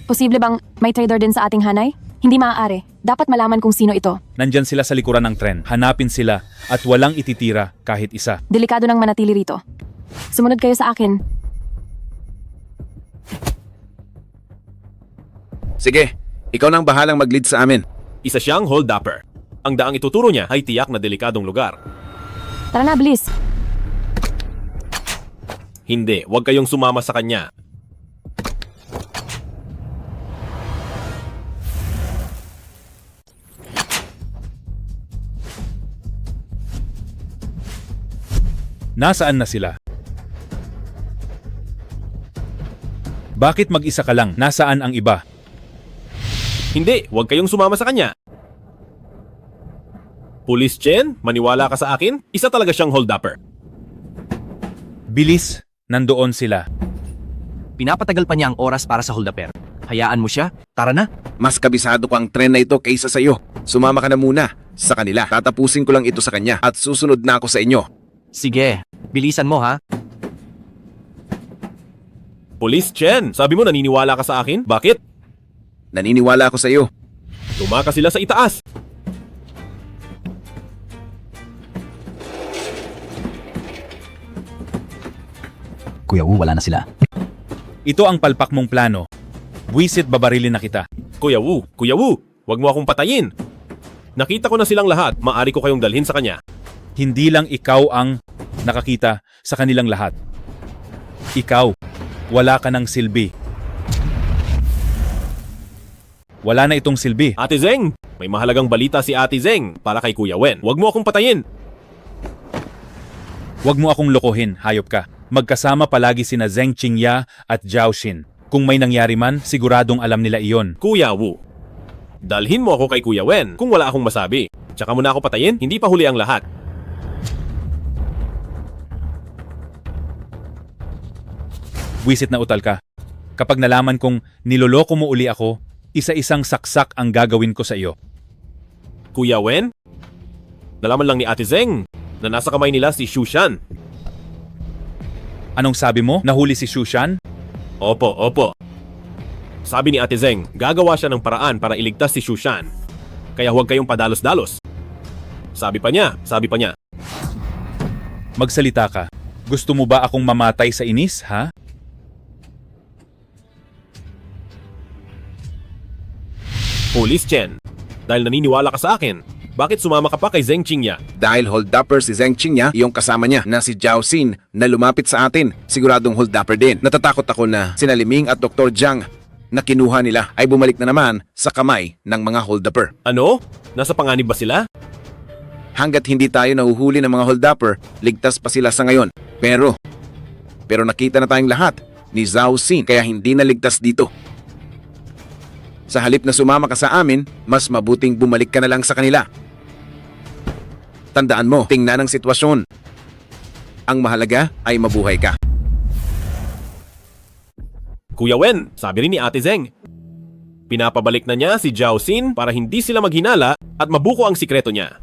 Posible bang may trader din sa ating hanay? Hindi maaari. Dapat malaman kung sino ito. Nandyan sila sa likuran ng tren. Hanapin sila at walang ititira kahit isa. Delikado nang manatili rito. Sumunod kayo sa akin. Sige, ikaw nang bahalang mag-lead sa amin. Isa siyang hold-upper. Ang daang ituturo niya ay tiyak na delikadong lugar. Tara na, bilis. Hindi, huwag kayong sumama sa kanya. Nasaan na sila? Bakit mag-isa ka lang? Nasaan ang iba? Hindi, huwag kayong sumama sa kanya. Pulis Chen, maniwala ka sa akin? Isa talaga siyang hold-upper. Bilis, nandoon sila. Pinapatagal pa niya ang oras para sa hold-upper. Hayaan mo siya. Tara na. Mas kabisado ko ang tren na ito kaysa sa iyo. Sumama ka na muna sa kanila. Tatapusin ko lang ito sa kanya at susunod na ako sa inyo. Sige, bilisan mo ha. Pulis Chen, sabi mo naniniwala ka sa akin? Bakit? Naniniwala ako sa iyo. Tumakas sila sa itaas. Kuya Wu, wala na sila. Ito ang palpak mong plano. Buwisit babarilin na kita. Kuya Wu, huwag mo akong patayin. Nakita ko na silang lahat, maaari ko kayong dalhin sa kanya. Hindi lang ikaw ang nakakita sa kanilang lahat. Ikaw, wala ka ng silbi. Wala na itong silbi. Ate Zeng, may mahalagang balita si Ate Zeng para kay Kuya Wen. Huwag mo akong patayin. Huwag mo akong lokohin, hayop ka. Magkasama palagi sina Zeng Qingya at Zhao Xin. Kung may nangyari man, siguradong alam nila iyon. Kuya Wu, dalhin mo ako kay Kuya Wen kung wala akong masabi. Tsaka mo na ako patayin, hindi pa huli ang lahat. Wisit na utal ka. Kapag nalaman kong niloloko mo uli ako, isa-isang saksak ang gagawin ko sa iyo. Kuya Wen, nalaman lang ni Ate Zeng na nasa kamay nila si Shushan. Anong sabi mo? Nahuli si Shushan? Opo. Sabi ni Ate Zeng, gagawa siya ng paraan para iligtas si Shushan. Kaya huwag kayong padalos-dalos. Sabi pa niya. Magsalita ka. Gusto mo ba akong mamatay sa inis, ha? Pulis Chen, dahil naniniwala ka sa akin, Bakit sumama ka pa kay Zheng Qingya? Dahil hold-upper si Zheng Qingya, yung kasama niya na si Zhao Xin na lumapit sa atin. Siguradong hold-upper din. Natatakot ako na sina Liming at Dr. Jiang na kinuha nila ay bumalik na naman sa kamay ng mga hold-upper. Ano? Nasa panganib ba sila? Hanggat hindi tayo nahuhuli ng mga hold-upper, ligtas pa sila sa ngayon. Pero nakita na tayong lahat ni Zhao Xin kaya hindi na ligtas dito. Sa halip na sumama ka sa amin, mas mabuting bumalik ka na lang sa kanila. Tandaan mo, tingnan ang sitwasyon. Ang mahalaga ay mabuhay ka. Kuya Wen, sabi rin ni Ate Zheng. Pinapabalik na niya si Zhao Xin para hindi sila maghinala at mabuko ang sikreto niya.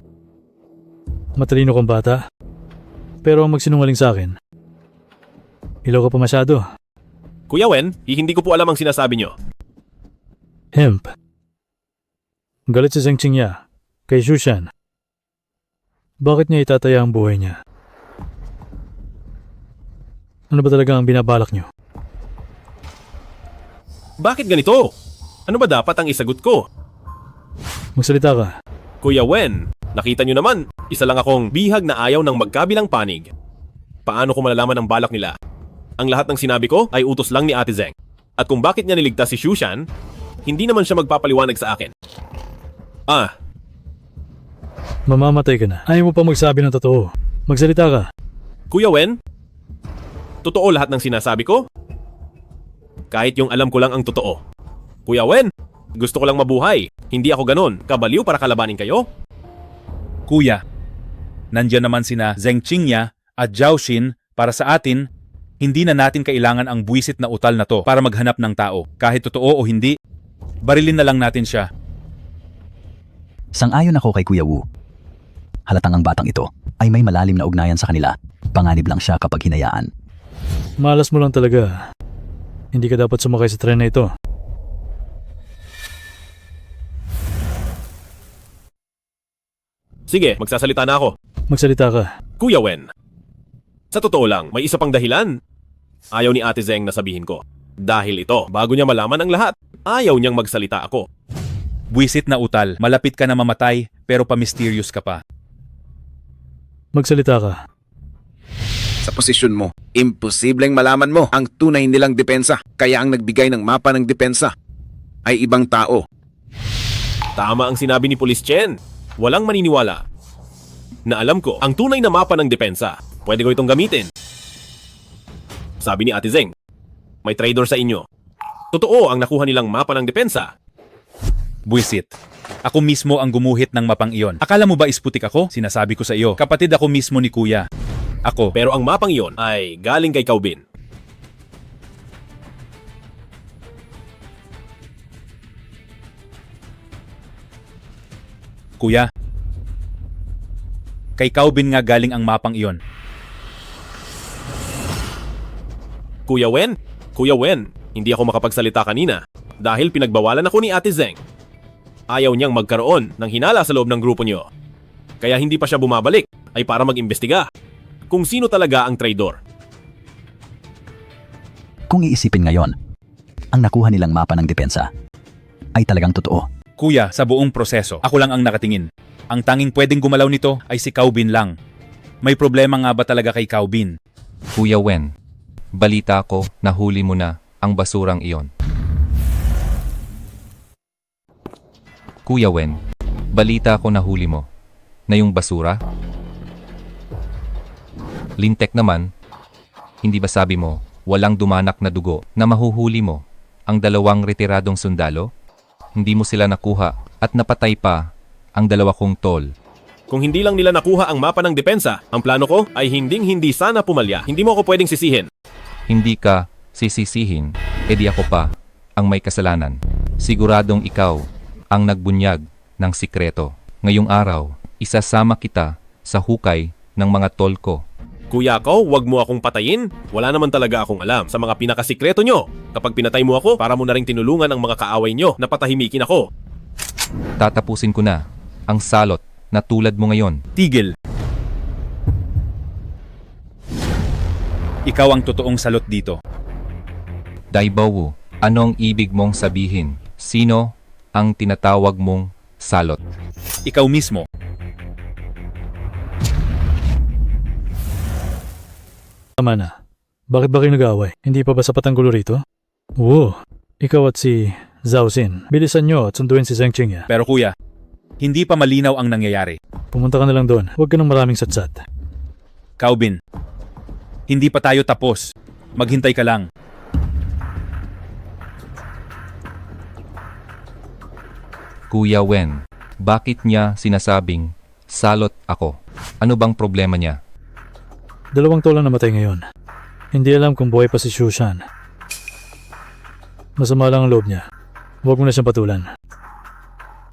Matalino kang bata. Pero ang magsinungaling sa akin, ilaw ka pa masyado. Kuya Wen, hindi ko po alam ang sinasabi niyo. Hemp. Galit si Zheng Qingya kay Shushan. Bakit niya itataya ang buhay niya? Ano ba talaga ang binabalak niyo? Bakit ganito? Ano ba dapat ang isagot ko? Magsalita ka. Kuya Wen, nakita niyo naman, isa lang akong bihag na ayaw ng magkabilang panig. Paano ko malalaman ang balak nila? Ang lahat ng sinabi ko ay utos lang ni Ate Zheng. At kung bakit niya niligtas si Shushan, hindi naman siya magpapaliwanag sa akin. Mamamatay ka na. Ayaw mo pa magsabi ng totoo. Magsalita ka. Kuya Wen, totoo lahat ng sinasabi ko? Kahit yung alam ko lang ang totoo. Kuya Wen, gusto ko lang mabuhay. Hindi ako ganon. Kabaliw para kalabanin kayo? Kuya, nandyan naman sina Zheng Qingya at Zhao Xin para sa atin. Hindi na natin kailangan ang buwisit na utal na to para maghanap ng tao. Kahit totoo o hindi, barilin na lang natin siya. Sang-ayon ako kay Kuya Wu. Halatang ang batang ito ay may malalim na ugnayan sa kanila. Panganib lang siya kapag hinayaan. Malas mo lang talaga. Hindi ka dapat sumakay sa tren na ito. Sige, magsasalita na ako. Magsalita ka. Kuya Wen, sa totoo lang, may isa pang dahilan. Ayaw ni Ate Zheng na sabihin ko. Dahil ito, bago niya malaman ang lahat, ayaw niyang magsalita ako. Buwisit na utal, malapit ka na mamatay pero pa-mysterious ka pa. Magsalita ka. Sa posisyon mo, imposibleng malaman mo ang tunay nilang depensa. Kaya ang nagbigay ng mapa ng depensa ay ibang tao. Tama ang sinabi ni Police Chen. Walang maniniwala na alam ko ang tunay na mapa ng depensa. Pwede ko itong gamitin. Sabi ni Ate Zheng, may traitor sa inyo. Totoo ang nakuha nilang mapa ng depensa. Buwisit. Ako mismo ang gumuhit ng mapang iyon. Akala mo ba isputik ako? Sinasabi ko sa iyo, kapatid ako mismo ni Kuya. Ako. Pero ang mapang iyon ay galing kay Caubin. Kuya, kay Caubin nga galing ang mapang iyon. Kuya Wen, hindi ako makapagsalita kanina dahil pinagbawalan ako ni Ate Zheng. Ayaw niyang magkaroon ng hinala sa loob ng grupo niyo. Kaya hindi pa siya bumabalik ay para mag-imbestiga kung sino talaga ang traidor. Kung iisipin ngayon, ang nakuha nilang mapa ng depensa ay talagang totoo. Kuya, sa buong proseso, ako lang ang nakatingin. Ang tanging pwedeng gumalaw nito ay si Caubin lang. May problema nga ba talaga kay Caubin? Kuya Wen, balita ko na huli mo na ang basurang iyon. Kuya Wen, balita ko na huli mo na yung basura. Lintek naman, hindi ba sabi mo walang dumanak na dugo na mahuhuli mo ang 2 retiradong sundalo? Hindi mo sila nakuha at napatay pa ang 2 kong tol. Kung hindi lang nila nakuha ang mapa ng depensa, ang plano ko ay hindi sana pumalya. Hindi mo ako pwedeng sisihin. Hindi ka sisisihin, edi ako pa ang may kasalanan. Siguradong ikaw ang nagbunyag ng sikreto. Ngayong araw, isasama kita sa hukay ng mga tol ko. Kuya ko, wag mo akong patayin. Wala naman talaga akong alam sa mga pinakasikreto nyo. Kapag pinatay mo ako, para mo na rin tinulungan ang mga kaaway nyo na patahimikin ako. Tatapusin ko na ang salot na tulad mo ngayon. Tigil! Ikaw ang totoong salot dito. Daibawu, ano ang ibig mong sabihin? Sino ang tinatawag mong salot? Ikaw mismo. Tama na. Bakit ba kayo nag-aaway? Hindi pa ba sapat ang gulo rito? Oo. Ikaw at si Zhao Xin, bilisan nyo at sunduin si Zheng Qingya. Pero kuya, hindi pa malinaw ang nangyayari. Pumunta ka na lang doon. Huwag ka ng maraming satsat. Caubin, hindi pa tayo tapos. Maghintay ka lang. Kuya Wen, bakit niya sinasabing salot ako? Ano bang problema niya? 2 tol ang namatay ngayon. Hindi alam kung buhay pa si Shushan. Masama lang ang loob niya. Huwag mo na siyang patulan.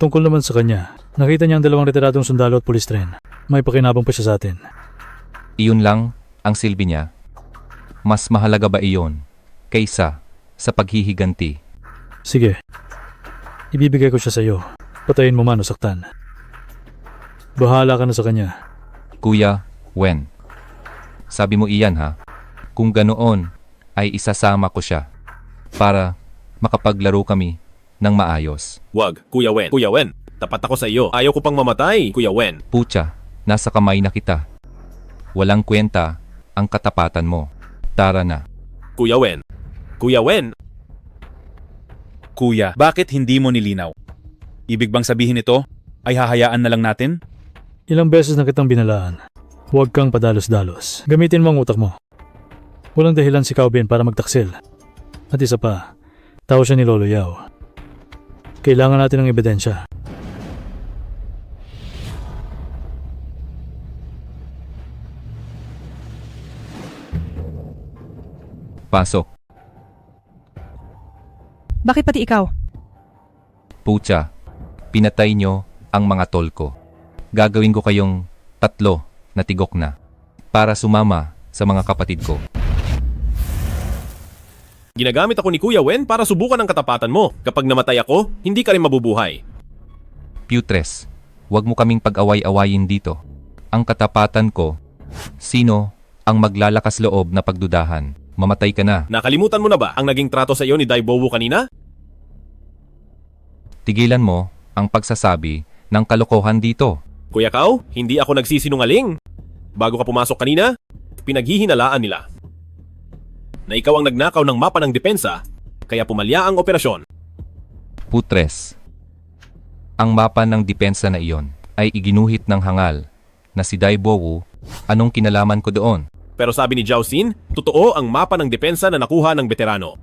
Tungkol naman sa kanya, nakita niya ang 2 retiradong sundalo at pulis tren. May pakinabang pa siya sa atin. Iyon lang ang silbi niya. Mas mahalaga ba iyon kaysa sa paghihiganti? Sige. Ibibigay ko siya sa iyo. Patayin mo man o saktan. Bahala ka na sa kanya. Kuya Wen, sabi mo iyan ha? Kung ganoon ay isasama ko siya para makapaglaro kami ng maayos. Wag, Kuya Wen. Kuya Wen, tapat ako sa iyo. Ayaw ko pang mamatay, Kuya Wen. Pucha, nasa kamay na kita. Walang kwenta ang katapatan mo. Tara na. Kuya Wen. Kuya Wen. Kuya, bakit hindi mo nilinaw? Ibig bang sabihin ito ay hahayaan na lang natin? Ilang beses na kitang binalaan. Huwag kang padalos-dalos. Gamitin mo ang utak mo. Walang dahilan si Caubin para magtaksil. At isa pa, tao siya ni Lolo Yao. Kailangan natin ng ebidensya. Pasok. Bakit pati ikaw? Pucha, pinatay nyo ang mga tol ko. Gagawin ko kayong 3 na tigok na para sumama sa mga kapatid ko. Ginagamit ako ni Kuya Wen para subukan ang katapatan mo. Kapag namatay ako, hindi ka rin mabubuhay. Putres, huwag mo kaming pag-away-awayin dito. Ang katapatan ko, sino ang maglalakas loob na pagdudahan? Mamatay ka na. Nakalimutan mo na ba ang naging trato sa iyo ni Dai Bowu kanina? Tigilan mo ang pagsasabi ng kalokohan dito. Kuya Kao, hindi ako nagsisinungaling. Bago ka pumasok kanina, pinaghihinalaan nila na ikaw ang nagnakaw ng mapa ng depensa, kaya pumalya ang operasyon. Putres, ang mapa ng depensa na iyon ay iginuhit ng hangal na si Dai Bowu. Anong kinalaman ko doon? Pero sabi ni Zhao Xin, totoo ang mapa ng depensa na nakuha ng veterano.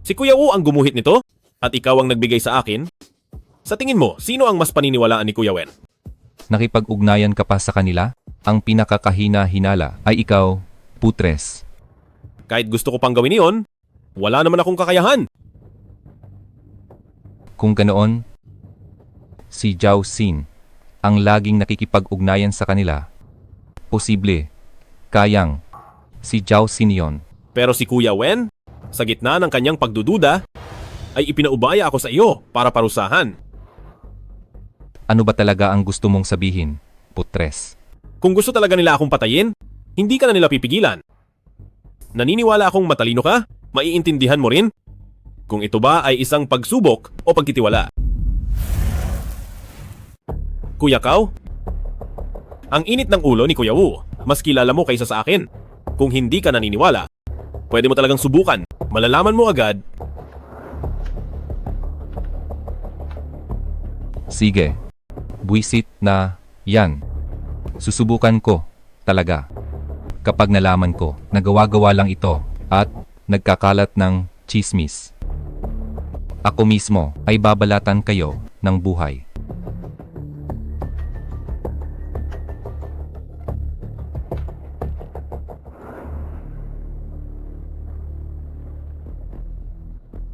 Si Kuya Wu ang gumuhit nito at ikaw ang nagbigay sa akin. Sa tingin mo, sino ang mas paniniwalaan ni Kuya Wen? Nakipag-ugnayan ka pa sa kanila? Ang pinakakahina-hinala ay ikaw, Putres. Kahit gusto ko pang gawin iyon, wala naman akong kakayahan. Kung ganoon, si Zhao Xin ang laging nakikipag-ugnayan sa kanila. Posible, kayang si Zhao Xin yon. Pero si Kuya Wen, sa gitna ng kanyang pagdududa, ay ipinaubaya ako sa iyo para parusahan. Ano ba talaga ang gusto mong sabihin, Putres? Kung gusto talaga nila akong patayin, hindi ka na nila pipigilan. Naniniwala akong matalino ka? Maiintindihan mo rin? Kung ito ba ay isang pagsubok o pagtitiwala? Kuya Kao, ang init ng ulo ni Kuya Wu, mas kilala mo kaysa sa akin. Kung hindi ka naniniwala, pwede mo talagang subukan. Malalaman mo agad. Sige, buwisit na yan. Susubukan ko talaga. Kapag nalaman ko, nagawa-gawa lang ito at nagkakalat ng chismis. Ako mismo ay babalatan kayo ng buhay.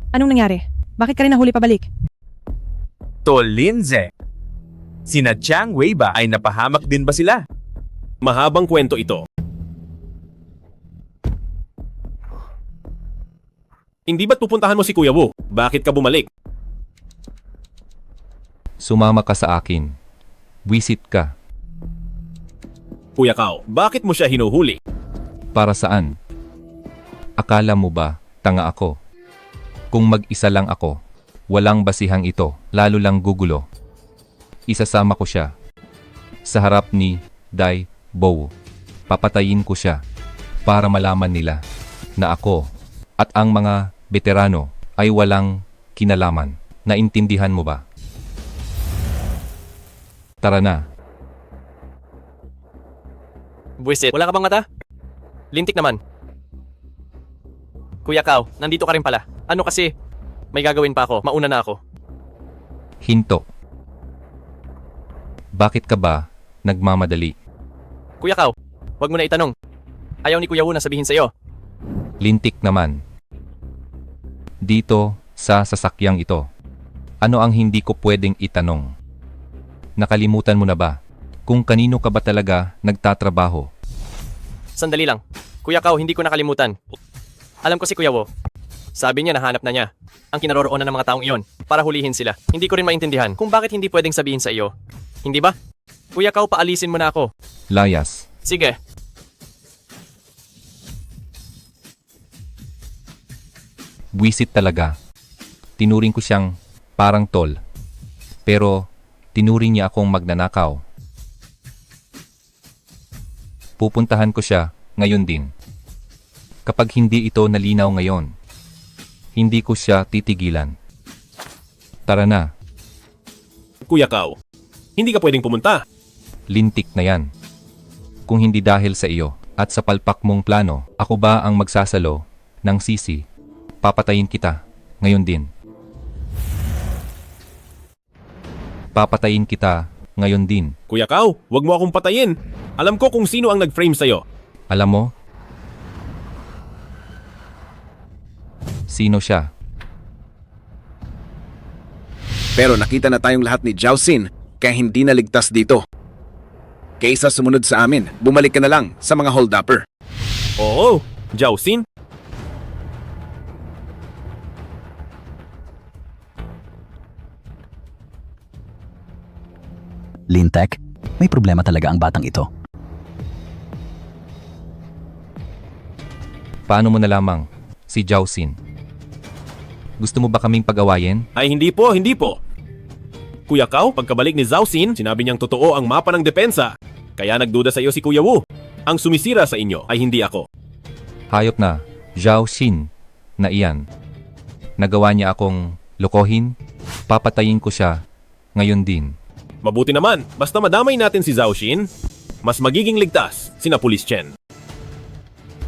Anong nangyari? Bakit ka rin nahuli pabalik? Tolinze, sina Chang Wei ba ay napahamak din ba sila? Mahabang kwento ito. Hindi ba't pupuntahan mo si Kuya Wu? Bakit ka bumalik? Sumama ka sa akin. Wisit ka. Kuya Kao, bakit mo siya hinuhuli? Para saan? Akala mo ba tanga ako? Kung mag-isa lang ako, walang basihang ito, lalo lang gugulo. Isasama ko siya sa harap ni Dai Bow. Papatayin ko siya para malaman nila na ako at ang mga veterano ay walang kinalaman. Naintindihan mo ba? Tara na. Buwisit, wala ka bang mata? Lintik naman. Kuya Kao, nandito ka rin pala. Ano kasi? May gagawin pa ako. Mauna na ako. Hinto. Bakit ka ba nagmamadali? Kuya Kao, wag mo na itanong. Ayaw ni Kuya Wu na sabihin sa'yo. Lintik naman. Dito sa sasakyang ito. Ano ang hindi ko pwedeng itanong? Nakalimutan mo na ba kung kanino ka ba talaga nagtatrabaho? Sandali lang. Kuya Kao, hindi ko nakalimutan. Alam ko si Kuya Wu. Sabi niya nahanap na niya ang kinaroroonan ng mga taong iyon para hulihin sila. Hindi ko rin maintindihan kung bakit hindi pwedeng sabihin sa iyo. Hindi ba? Kuya Kao, paalisin mo na ako. Layas. Sige. Buwisit talaga. Tinuring ko siyang parang tol. Pero tinuring niya akong magnanakaw. Pupuntahan ko siya ngayon din. Kapag hindi ito nalinaw ngayon, hindi ko siya titigilan. Tara na. Kuya Kao, hindi ka pwedeng pumunta. Lintik na yan. Kung hindi dahil sa iyo at sa palpak mong plano, ako ba ang magsasalo ng sisi? Papatayin kita ngayon din. Papatayin kita ngayon din. Kuya Kao, wag mo akong patayin. Alam ko kung sino ang nag-frame sa'yo. Alam mo? Sino siya? Pero nakita na tayong lahat ni Zhao Xin, kaya hindi naligtas dito. Kaysa sumunod sa amin, bumalik ka na lang sa mga hold-upper. Oo, Zhao Xin. Lintek, may problema talaga ang batang ito. Paano mo nalamang si Zhao Xin? Gusto mo ba kaming pag-awayin? Ay hindi po, hindi po. Kuya Kao, pagkabalik ni Zhao Xin, sinabi niyang totoo ang mapa ng depensa. Kaya nagduda sa iyo si Kuya Wu. Ang sumisira sa inyo ay hindi ako. Hayop na, Zhao Xin na iyan. Nagawa niya akong lokohin, papatayin ko siya ngayon din. Mabuti naman, basta madamay natin si Zhao Xin, mas magiging ligtas sina Police Chen.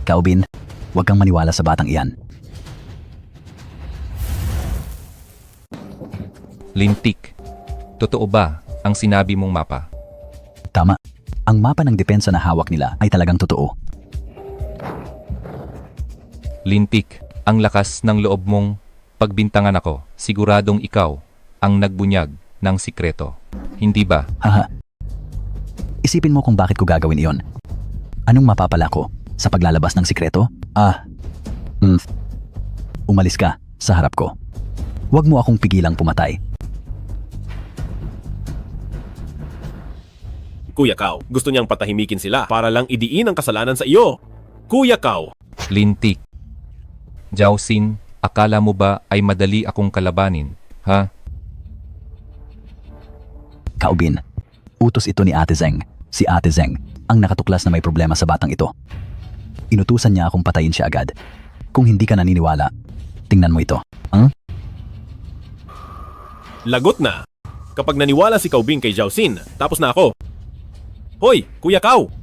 Kaubin, huwag kang maniwala sa batang iyan. Lintik, totoo ba ang sinabi mong mapa? Tama. Ang mapa ng depensa na hawak nila ay talagang totoo. Lintik, ang lakas ng loob mong pagbintangan ako. Siguradong ikaw ang nagbunyag ng sikreto. Hindi ba? Haha. Isipin mo kung bakit ko gagawin iyon. Anong mapapala ko sa paglalabas ng sikreto? Umalis ka sa harap ko. Huwag mo akong pigilang pumatay. Kuya Kao, gusto niyang patahimikin sila para lang idiin ang kasalanan sa iyo. Kuya Kao. Lintik. Zhao Xin, akala mo ba ay madali akong kalabanin, ha? Kaubin, utos ito ni Ate Zeng. Si Ate Zeng ang nakatuklas na may problema sa batang ito. Inutusan niya akong patayin siya agad. Kung hindi ka naniniwala, tingnan mo ito. Lagot na. Kapag naniwala si Kaubing kay Zhao Xin, tapos na ako. Hoy, Kuya Kao!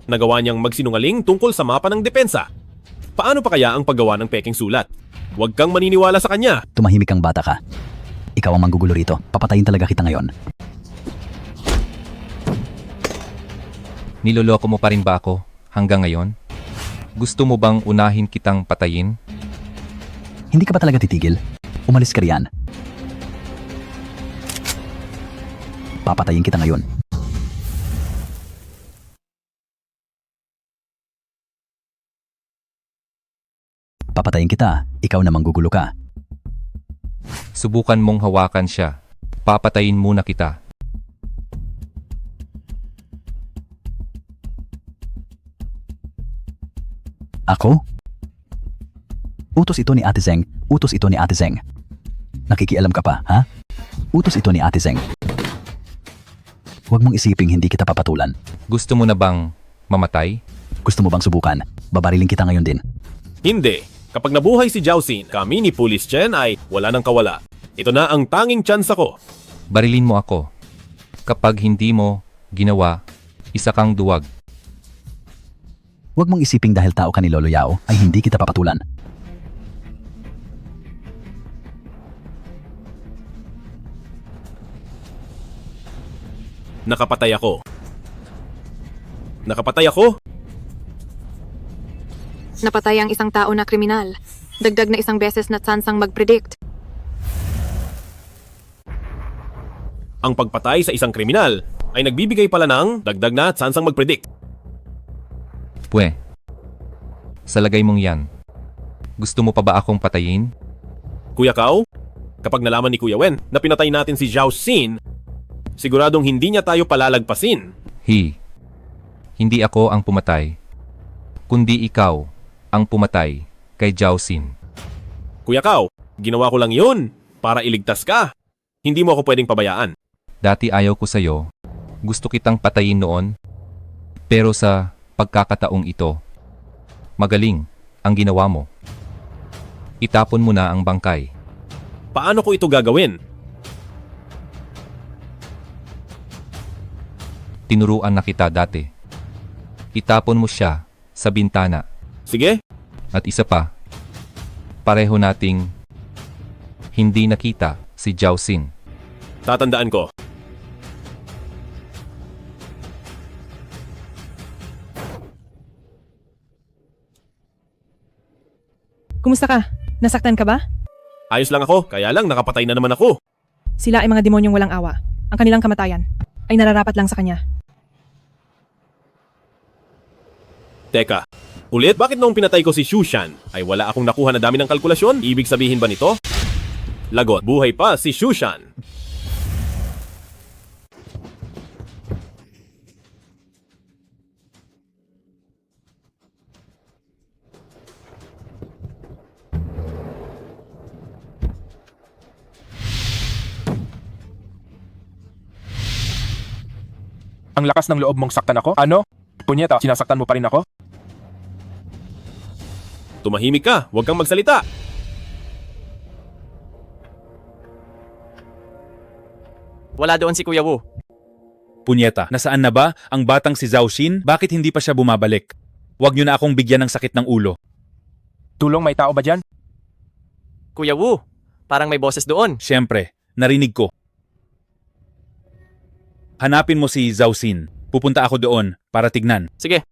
Nagawa niyang magsinungaling tungkol sa mapa ng depensa. Paano pa kaya ang paggawa ng peking sulat? Huwag kang maniniwala sa kanya. Tumahimik kang bata ka. Ikaw ang manggugulo rito. Papatayin talaga kita ngayon. Niloloko mo pa rin ba ako hanggang ngayon? Gusto mo bang unahin kitang patayin? Hindi ka ba talaga titigil? Umalis ka riyan. Papatayin kita ngayon. Papatayin kita, ikaw na manggugulo ka. Subukan mong hawakan siya. Papatayin muna kita. Ako? Utos ito ni Ate Zeng. Utos ito ni Ate Zeng. Nakikialam ka pa, ha? Utos ito ni Ate Zeng. Huwag mong isiping hindi kita papatulan. Gusto mo na bang mamatay? Gusto mo bang subukan? Babariling kita ngayon din. Hindi. Kapag nabuhay si Jiaoxin, kami ni Police Chen ay wala nang kawala. Ito na ang tanging tsansa ko. Barilin mo ako. Kapag hindi mo ginawa, isa kang duwag. Huwag mong isiping dahil tao ka ni Lolo Yao ay hindi kita papatulan. Nakapatay ako. Nakapatay ako? Napatay ang isang tao na kriminal. Dagdag na isang beses na tsansang mag-predict. Ang pagpatay sa isang kriminal ay nagbibigay pala ng dagdag na tsansang mag-predict. Pwe. Sa lagay mong yan, gusto mo pa ba akong patayin? Kuya Kao, kapag nalaman ni Kuya Wen na pinatay natin si Jiaoxin, siguradong hindi niya tayo palalagpasin. Hindi ako ang pumatay, kundi ikaw ang pumatay kay Jiaoxin. Kuya Kao, ginawa ko lang yun para iligtas ka. Hindi mo ako pwedeng pabayaan. Dati ayaw ko sa'yo, gusto kitang patayin noon, pero sa pagkakataong ito, magaling ang ginawa mo. Itapon mo na ang bangkay. Paano ko ito gagawin? Tinuruan na kita dati. Itapon mo siya sa bintana. Sige. At isa pa, pareho nating hindi nakita si Jiaoxin. Tatandaan ko. Kumusta ka? Nasaktan ka ba? Ayos lang ako, kaya lang nakapatay na naman ako. Sila ay mga demonyong walang awa. Ang kanilang kamatayan ay nararapat lang sa kanya. Teka, ulit? Bakit noong pinatay ko si Shushan ay wala akong nakuha na dami ng kalkulasyon? Ibig sabihin ba nito? Lagot, buhay pa si Shushan. Ang lakas ng loob mong saktan ako? Ano? Punyeta, sinasaktan mo pa rin ako? Tumahimik ka, huwag kang magsalita. Wala doon si Kuya Wu. Punyeta, nasaan na ba ang batang si Jiaoxin? Bakit hindi pa siya bumabalik? Huwag niyo na akong bigyan ng sakit ng ulo. Tulong, may tao ba dyan? Kuya Wu, parang may boses doon. Siyempre, narinig ko. Hanapin mo si Jiaoxin. Pupunta ako doon para tignan. Sige.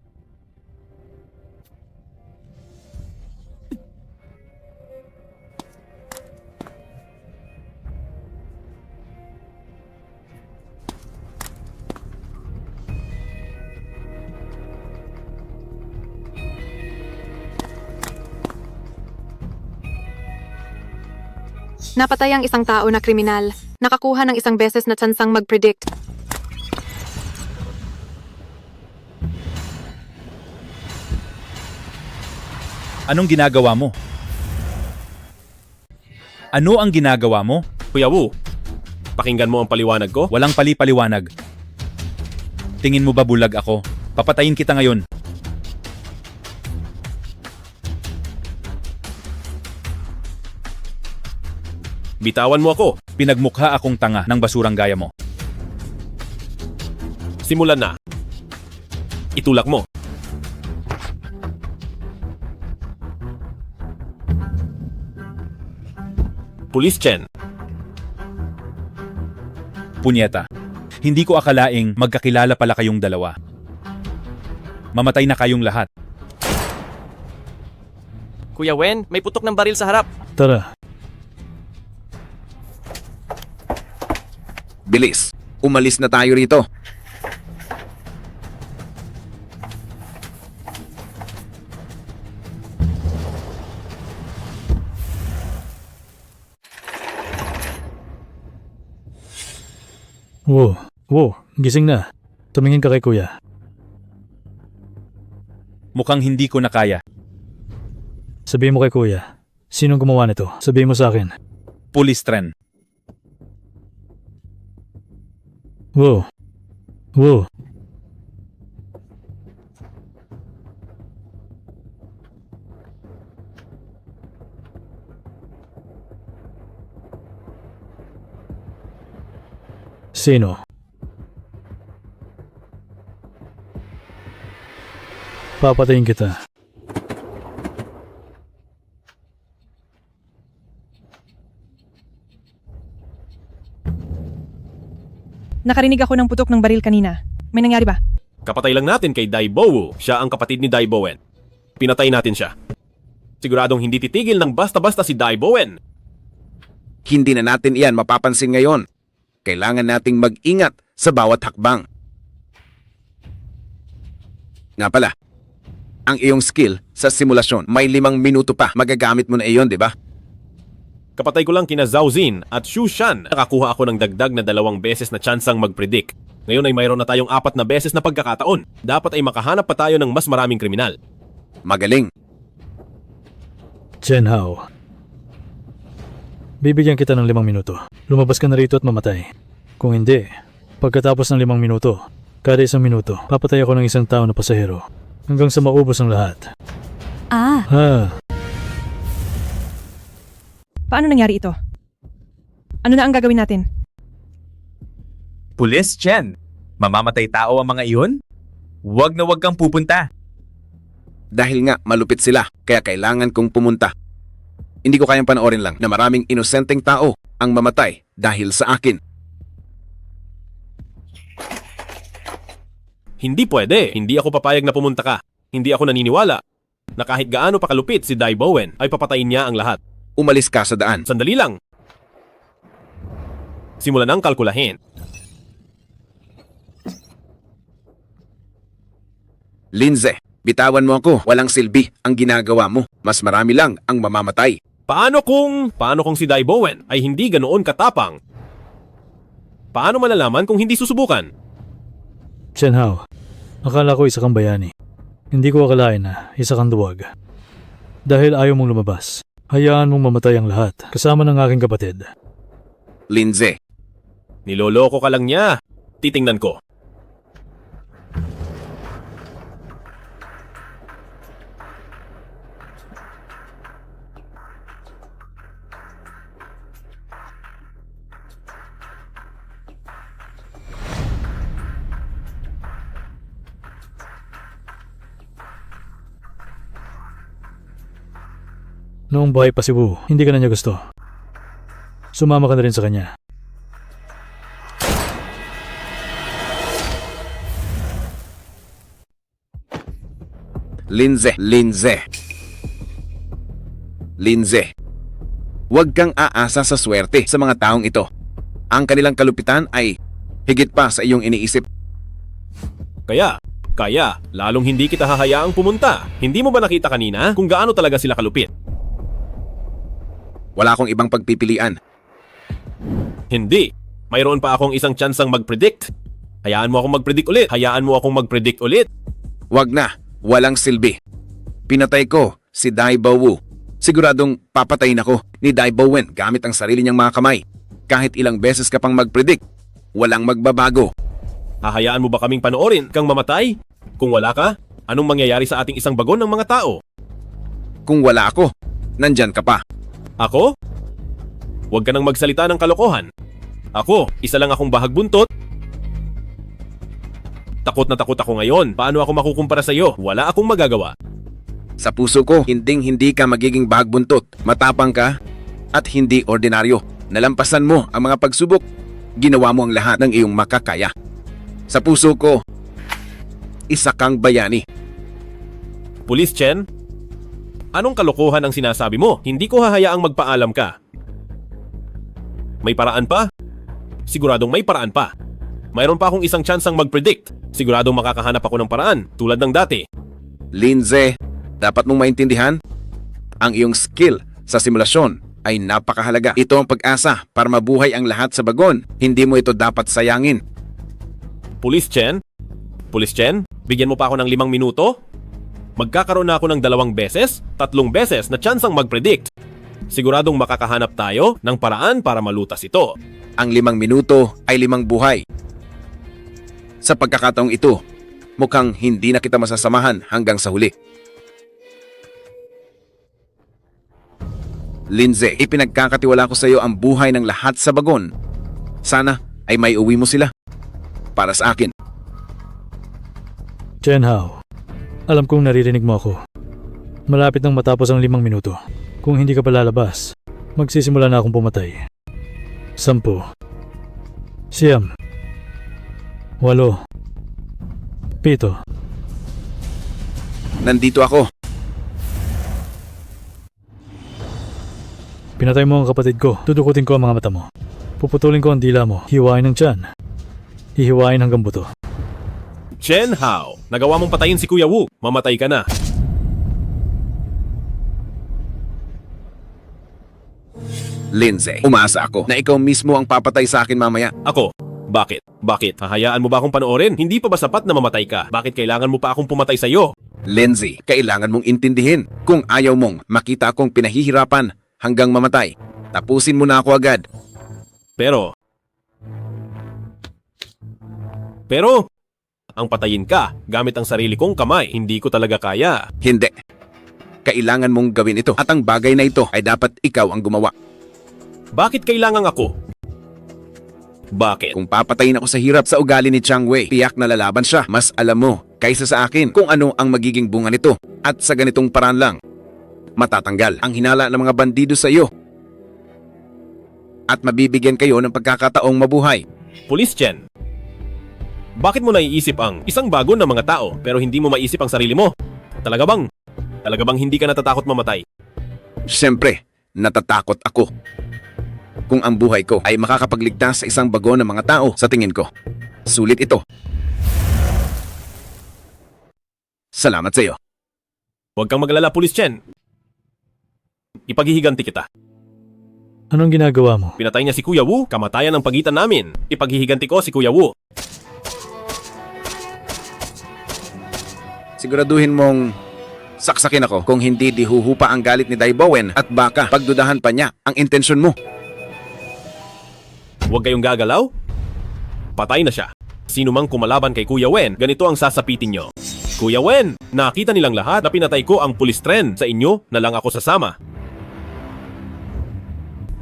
Napatay ang isang tao na kriminal. Nakakuha ng isang beses na tsansang mag-predict. Anong ginagawa mo? Ano ang ginagawa mo? Kuya Wu, pakinggan mo ang paliwanag ko. Walang pali-paliwanag. Tingin mo ba bulag ako? Papatayin kita ngayon. Bitawan mo ako. Pinagmukha akong tanga ng basurang gaya mo. Simulan na. Itulak mo. Police Chen. Punyeta, hindi ko akalaing magkakilala pala kayong dalawa. Mamatay na kayong lahat. Kuya Wen, may putok ng baril sa harap. Tara. Bilis, umalis na tayo rito. Wow, gising na. Tumingin ka kay kuya. Mukhang hindi ko na kaya. Sabihin mo kay kuya, sinong gumawa nito? Sabihin mo sa akin. Police Tren. Wow, Wow. Sino? Papatayin kita. Nakarinig ako ng putok ng baril kanina. May nangyari ba? Kapatay lang natin kay Dai Bowu. Siya ang kapatid ni Dai Bowen. Pinatay natin siya. Siguradong hindi titigil ng basta-basta si Dai Bowen. Hindi na natin iyan mapapansin ngayon. Kailangan nating mag-ingat sa bawat hakbang. Nga pala, ang iyong skill sa simulasyon, may 5 minuto pa. Magagamit mo na iyon, di ba? Kapatay ko lang kina Zhao Xin at Xu Shan. Nakakuha ako ng dagdag na 2 beses na tsansang mag-predict. Ngayon ay mayroon na tayong 4 na beses na pagkakataon. Dapat ay makahanap pa tayo ng mas maraming kriminal. Magaling. Chen Hao. Bibigyan kita ng 5 minuto. Lumabas ka na rito at mamatay. Kung hindi, pagkatapos ng 5 minuto, kada 1 minuto, papatay ako ng 1 tao na pasahero. Hanggang sa maubos ang lahat. Paano nangyari ito? Ano na ang gagawin natin? Pulis, Chen. Mamamatay tao ang mga iyon? Huwag na huwag kang pupunta. Dahil nga malupit sila, kaya kailangan kong pumunta. Hindi ko kayang panoorin lang na maraming inosenteng tao ang mamatay dahil sa akin. Hindi pwede. Hindi ako papayag na pumunta ka. Hindi ako naniniwala na kahit gaano pa kalupit si Dai Bowen ay papatayin niya ang lahat. Umalis ka sa daan. Sandali lang. Simulan ng kalkulahin. Linze, bitawan mo ako. Walang silbi ang ginagawa mo. Mas marami lang ang mamamatay. Paano kung si Dai Bowen ay hindi ganoon katapang? Paano malalaman kung hindi susubukan? Chen Hao, akala ko isa kang bayani. Hindi ko akalain na isa kang duwag. Dahil ayaw mong lumabas, hayaan mong mamatay ang lahat, kasama ng aking kapatid. Linze. Niloloko ka lang niya. Titingnan ko. Noong buhay pa si Wu, hindi ka na niya gusto. Sumama ka na rin sa kanya. Linze. Huwag kang aasa sa swerte sa mga taong ito. Ang kanilang kalupitan ay higit pa sa iyong iniisip. Kaya, lalong hindi kita hahayaang pumunta. Hindi mo ba nakita kanina kung gaano talaga sila kalupit? Wala akong ibang pagpipilian. Hindi. Mayroon pa akong isang tsansang mag-predict. Hayaan mo akong mag-predict ulit. Wag na. Walang silbi. Pinatay ko si Dai Bowu. Siguradong papatayin ako ni Dai Bowen gamit ang sarili niyang mga kamay. Kahit ilang beses ka pang mag-predict, walang magbabago. Hahayaan mo ba kaming panoorin kang mamatay? Kung wala ka, anong mangyayari sa ating isang bagon ng mga tao? Kung wala ako, nandyan ka pa. Ako? Huwag ka nang magsalita ng kalokohan. Ako, isa lang akong bahagbuntot. Takot na takot ako ngayon. Paano ako makukumpara sa iyo? Wala akong magagawa. Sa puso ko, hindi ka magiging bahagbuntot. Matapang ka at hindi ordinaryo. Nalampasan mo ang mga pagsubok. Ginawa mo ang lahat ng iyong makakaya. Sa puso ko, isa kang bayani. Pulis Chen, anong kalokohan ang sinasabi mo? Hindi ko hahayaang magpaalam ka. May paraan pa? Siguradong may paraan pa. Mayroon pa akong isang tsansang mag-predict. Siguradong makakahanap ako ng paraan, tulad ng dati. Linze, dapat mong maintindihan, ang iyong skill sa simulasyon ay napakahalaga. Ito ang pag-asa para mabuhay ang lahat sa bagon. Hindi mo ito dapat sayangin. Pulis Chen, bigyan mo pa ako ng 5 minuto? Magkakaroon na ako ng 2 beses, 3 beses na tsansang mag-predict. Siguradong makakahanap tayo ng paraan para malutas ito. Ang 5 minuto ay 5 buhay. Sa pagkakataong ito, mukhang hindi na kita masasamahan hanggang sa huli. Lindsay, ipinagkakatiwala ko sa iyo ang buhay ng lahat sa bagon. Sana ay may uwi mo sila. Para sa akin. Chen Hao, alam kong naririnig mo ako. Malapit nang matapos ang 5 minuto. Kung hindi ka pa lalabas, magsisimula na akong pumatay. 10, 9, 8, 7. Nandito ako. Pinatay mo ang kapatid ko. Dudukutin ko ang mga mata mo. Puputulin ko ang dila mo. Hiwain ang tiyan. Hihiwain hanggang buto. Chen Hao, nagawa mong patayin si Kuya Wu. Mamatay ka na. Lindsay, umaasa ako na ikaw mismo ang papatay sa akin mamaya. Ako? Bakit? Bakit? Hahayaan mo ba akong panoorin? Hindi pa ba sapat na mamatay ka? Bakit kailangan mo pa akong pumatay sa iyo? Lindsay, kailangan mong intindihin. Kung ayaw mong makita akong pinahihirapan hanggang mamatay, tapusin mo na ako agad. Pero, ang patayin ka gamit ang sarili kong kamay, hindi ko talaga kaya. Hindi. Kailangan mong gawin ito at ang bagay na ito ay dapat ikaw ang gumawa. Bakit kailangan ako? Bakit? Kung papatayin ako sa hirap sa ugali ni Chang Wei, tiyak na lalaban siya. Mas alam mo kaysa sa akin kung ano ang magiging bunga nito. At sa ganitong paraan lang, matatanggal ang hinala ng mga bandido sa iyo. At mabibigyan kayo ng pagkakataong mabuhay. Police Chen, bakit mo naiisip ang isang bagon ng mga tao pero hindi mo maisip ang sarili mo? Talaga bang hindi ka natatakot mamatay? Siyempre, natatakot ako. Kung ang buhay ko ay makakapagligtas sa isang bagon ng mga tao, sa tingin ko, sulit ito. Salamat sa iyo. Huwag kang magalala, Police Chen. Ipaghihiganti kita. Anong ginagawa mo? Pinatay niya si Kuya Wu, kamatayan ang pagitan namin. Ipaghihiganti ko si Kuya Wu. Siguraduhin mong saksakin ako. Kung hindi, di huhupa ang galit ni Dai Bowen at baka pagdudahan pa niya ang intensyon mo. Huwag kayong gagalaw. Patay na siya. Sino mang kumalaban kay Kuya Wen, ganito ang sasapitin nyo. Kuya Wen, nakita nilang lahat na pinatay ko ang police trend. Sa inyo na lang ako sasama.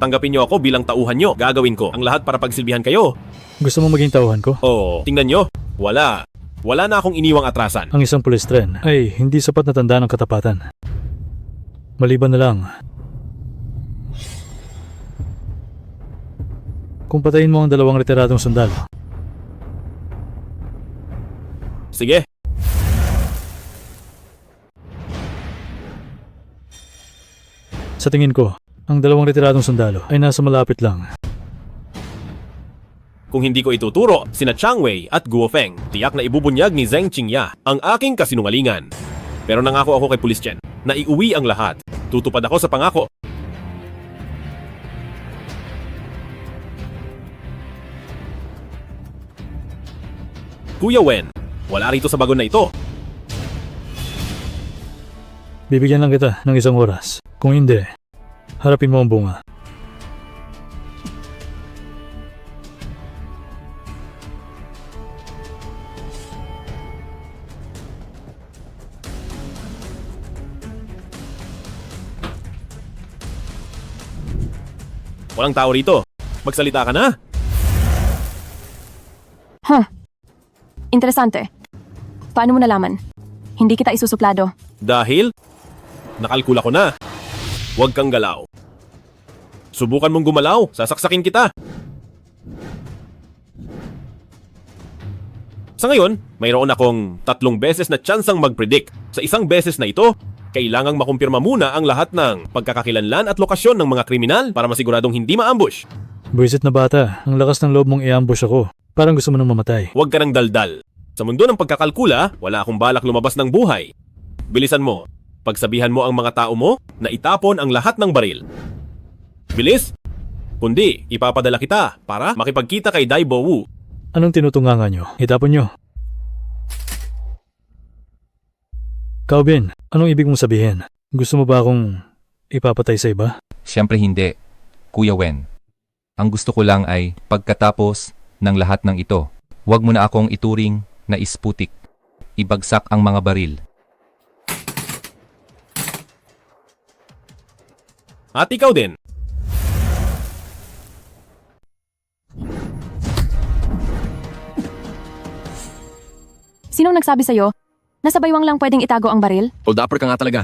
Tanggapin nyo ako bilang tauhan nyo. Gagawin ko ang lahat para pagsilbihan kayo. Gusto mo maging tauhan ko? Oo, tingnan nyo. Wala na akong iniwang atrasan. Ang isang police tren ay hindi sapat na tanda ng katapatan. Maliban na lang kung patayin mo ang 2 retiradong sundalo. Sige. Sa tingin ko, ang 2 retiradong sundalo ay nasa malapit lang. Kung hindi ko ituturo, sina Chang Wei at Guo Feng, tiyak na ibubunyag ni Zheng Qingya ang aking kasinungalingan. Pero nangako ako kay Police Chen na iuwi ang lahat. Tutupad ako sa pangako. Kuya Wen, wala rito sa bagon na ito. Bibigyan lang kita ng 1 oras. Kung hindi, harapin mo ang bunga. Walang tao rito. Magsalita ka na. Interesante. Paano mo nalaman? Hindi kita isusuplado. Dahil nakalkula ko na. Huwag kang galaw. Subukan mong gumalaw, sasaksakin kita. Sa ngayon, mayroon akong 3 beses na tsansang mag-predict. Sa isang beses na ito, kailangang makumpirma muna ang lahat ng pagkakakilanlan at lokasyon ng mga kriminal para masiguradong hindi ma-ambush. Buwisit na bata, ang lakas ng loob mong i-ambush ako. Parang gusto mo nang mamatay. Huwag ka nang daldal. Sa mundo ng pagkakalkula, wala akong balak lumabas ng buhay. Bilisan mo. Pagsabihan mo ang mga tao mo na itapon ang lahat ng baril. Bilis! Kundi, ipapadala kita para makipagkita kay Dai Bo Wu. Anong tinutungangan nyo? Itapon nyo. Kaobin, anong ibig mong sabihin? Gusto mo ba akong ipapatay sa iba? Siyempre hindi, Kuya Wen. Ang gusto ko lang ay pagkatapos ng lahat ng ito, Huwag mo na akong ituring na isputik. Ibagsak ang mga baril. At ikaw din. Sinong nagsabi sa'yo na sa baywang lang pwedeng itago ang baril? Hold-upper ka nga talaga.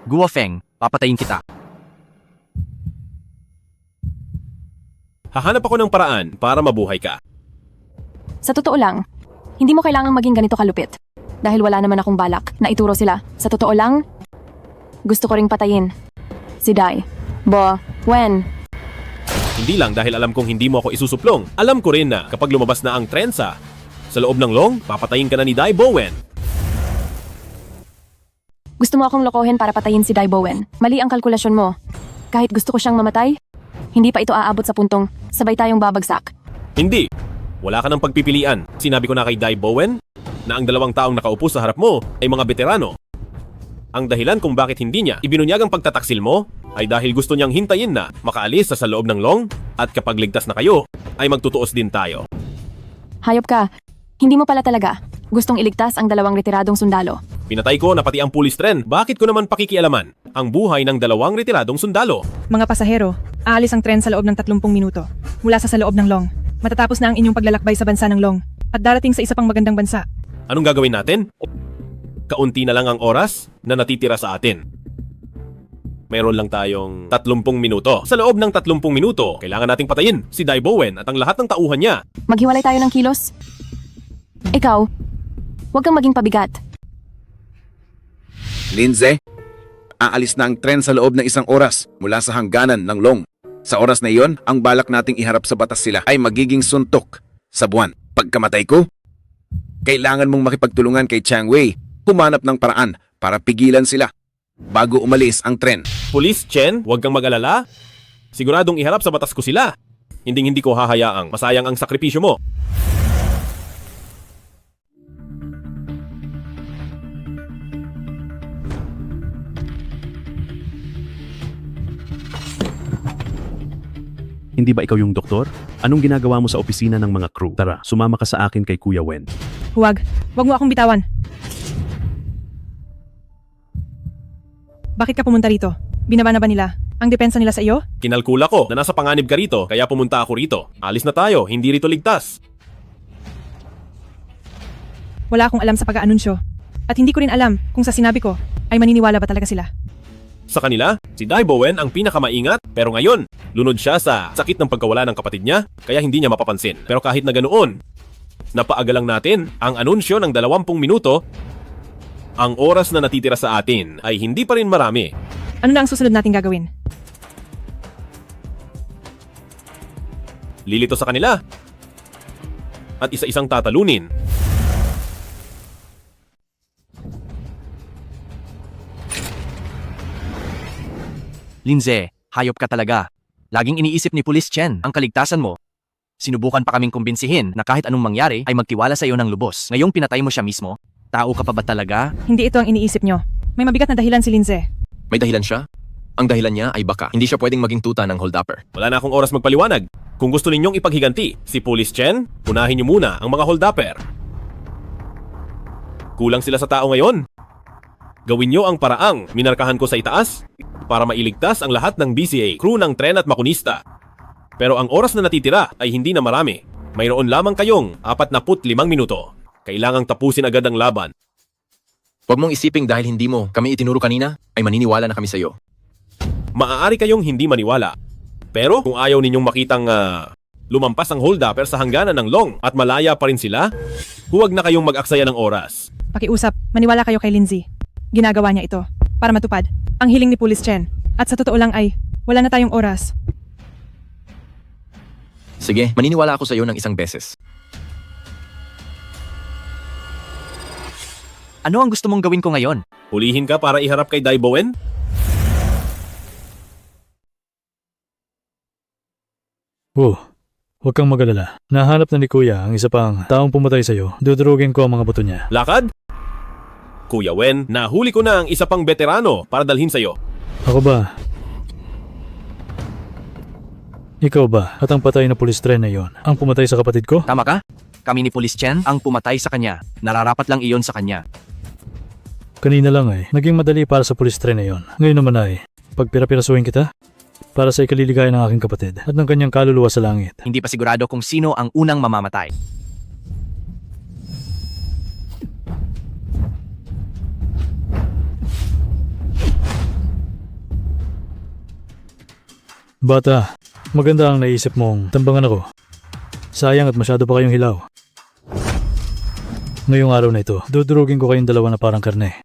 Guo-feng, papatayin kita. Hahanap ako ng paraan para mabuhay ka. Sa totoo lang, hindi mo kailangang maging ganito kalupit. Dahil wala naman akong balak na ituro sila. Sa totoo lang, gusto ko ring patayin. Si Dai. Bo, Wen. Hindi lang dahil alam kong hindi mo ako isusuplong. Alam ko rin na kapag lumabas na ang trensa, sa loob ng long, papatayin ka na ni Dai Bowen. Gusto mo akong lokohin para patayin si Dai Bowen. Mali ang kalkulasyon mo. Kahit gusto ko siyang mamatay, hindi pa ito aabot sa puntong sabay tayong babagsak. Hindi. Wala ka ng pagpipilian. Sinabi ko na kay Dai Bowen na ang 2 taong nakaupo sa harap mo ay mga veterano. Ang dahilan kung bakit hindi niya ibinunyag ang pagtataksil mo ay dahil gusto niyang hintayin na makaalis sa loob ng long at kapag ligtas na kayo ay magtutuos din tayo. Hayop ka. Hindi mo pala talaga gustong iligtas ang 2 retiradong sundalo. Pinatay ko na pati ang pulis tren. Bakit ko naman pakikialaman ang buhay ng 2 retiradong sundalo? Mga pasahero, aalis ang tren sa loob ng 30 minuto. Mula sa loob ng long. Matatapos na ang inyong paglalakbay sa bansa ng long. At darating sa isa pang magandang bansa. Anong gagawin natin? Kaunti na lang ang oras na natitira sa atin. Meron lang tayong 30 minuto. Sa loob ng 30 minuto, kailangan nating patayin si Dai Bowen at ang lahat ng tauhan niya. Maghiwalay tayo ng kilos. Ikaw, huwag kang maging pabigat. Lindsay, aalis na ang tren sa loob ng 1 oras mula sa hangganan ng long. Sa oras na iyon, ang balak nating iharap sa batas sila ay magiging suntok sa buwan. Pagkamatay ko, kailangan mong makipagtulungan kay Chang Wei, humanap ng paraan para pigilan sila bago umalis ang tren. Police Chen, huwag kang mag-alala. Siguradong iharap sa batas ko sila. Hindi ko hahayaang masayang ang sakripisyo mo. Hindi ba ikaw yung doktor? Anong ginagawa mo sa opisina ng mga crew? Tara, sumama ka sa akin kay Kuya Wen. Huwag mo akong bitawan. Bakit ka pumunta rito? Binaba na ba nila ang depensa nila sa iyo? Kinalkula ko na nasa panganib ka rito kaya pumunta ako rito. Alis na tayo, hindi rito ligtas. Wala akong alam sa pag-aanunsyo. At hindi ko rin alam kung sa sinabi ko ay maniniwala ba talaga sila. Sa kanila, si Dai Bowen ang pinakamaingat pero ngayon, lunod siya sa sakit ng pagkawala ng kapatid niya kaya hindi niya mapapansin. Pero kahit na ganoon, napaagalang natin ang anunsyo ng 20 minuto. Ang oras na natitira sa atin ay hindi pa rin marami. Ano na ang susunod nating gagawin? Lilito sa kanila at isa-isang tatalunin. Lindsay, hayop ka talaga. Laging iniisip ni Police Chen ang kaligtasan mo. Sinubukan pa kaming kumbinsihin na kahit anong mangyari ay magtiwala sa iyo ng lubos. Ngayong pinatay mo siya mismo, tao ka pa ba talaga? Hindi ito ang iniisip nyo. May mabigat na dahilan si Lindsay. May dahilan siya? Ang dahilan niya ay baka hindi siya pwedeng maging tuta ng hold-upper. Wala na akong oras magpaliwanag. Kung gusto ninyong ipaghiganti si Police Chen, unahin niyo muna ang mga hold-upper. Kulang sila sa tao ngayon. Gawin niyo ang paraang minarkahan ko sa itaas para mailigtas ang lahat ng BCA, crew ng tren at makunista. Pero ang oras na natitira ay hindi na marami. Mayroon lamang kayong 45 minuto. Kailangang tapusin agad ang laban. Huwag mong isiping dahil hindi mo kami itinuro kanina, ay maniniwala na kami sa iyo. Maaari kayong hindi maniwala. Pero kung ayaw ninyong makitang lumampas ang hold-upper sa hangganan ng long at malaya pa rin sila, huwag na kayong mag-aksaya ng oras. Pakiusap, maniwala kayo kay Lindsay. Ginagawa niya ito para matupad ang hiling ni Police Chen. At sa totoo lang ay wala na tayong oras. Sige, maniniwala ako sa iyo ng 1 beses. Ano ang gusto mong gawin ko ngayon? Hulihin ka para iharap kay Dai Bowen? Huwag kang mag-alala. Nahanap na ni Kuya ang isa pang taong pumatay sa'yo. Dudurugin ko ang mga buto niya. Lakad? Kuya Wen, nahuli ko na ang isa pang veterano para dalhin sa'yo. Ako ba? Ikaw ba at ang patay na pulis tren na yon ang pumatay sa kapatid ko? Tama ka? Kami ni Police Chen ang pumatay sa kanya. Nararapat lang iyon sa kanya. Kanina lang ay naging madali para sa police train na yon. Ngayon naman ay pagpira-pirasuhin kita para sa ikaliligaya ng aking kapatid at ng kanyang kaluluwa sa langit. Hindi pa sigurado kung sino ang unang mamamatay. Bata, maganda ang naisip mong tambangan ako. Sayang at masyado pa kayong hilaw. Ngayong araw na ito, dudurugin ko kayong dalawa na parang karne.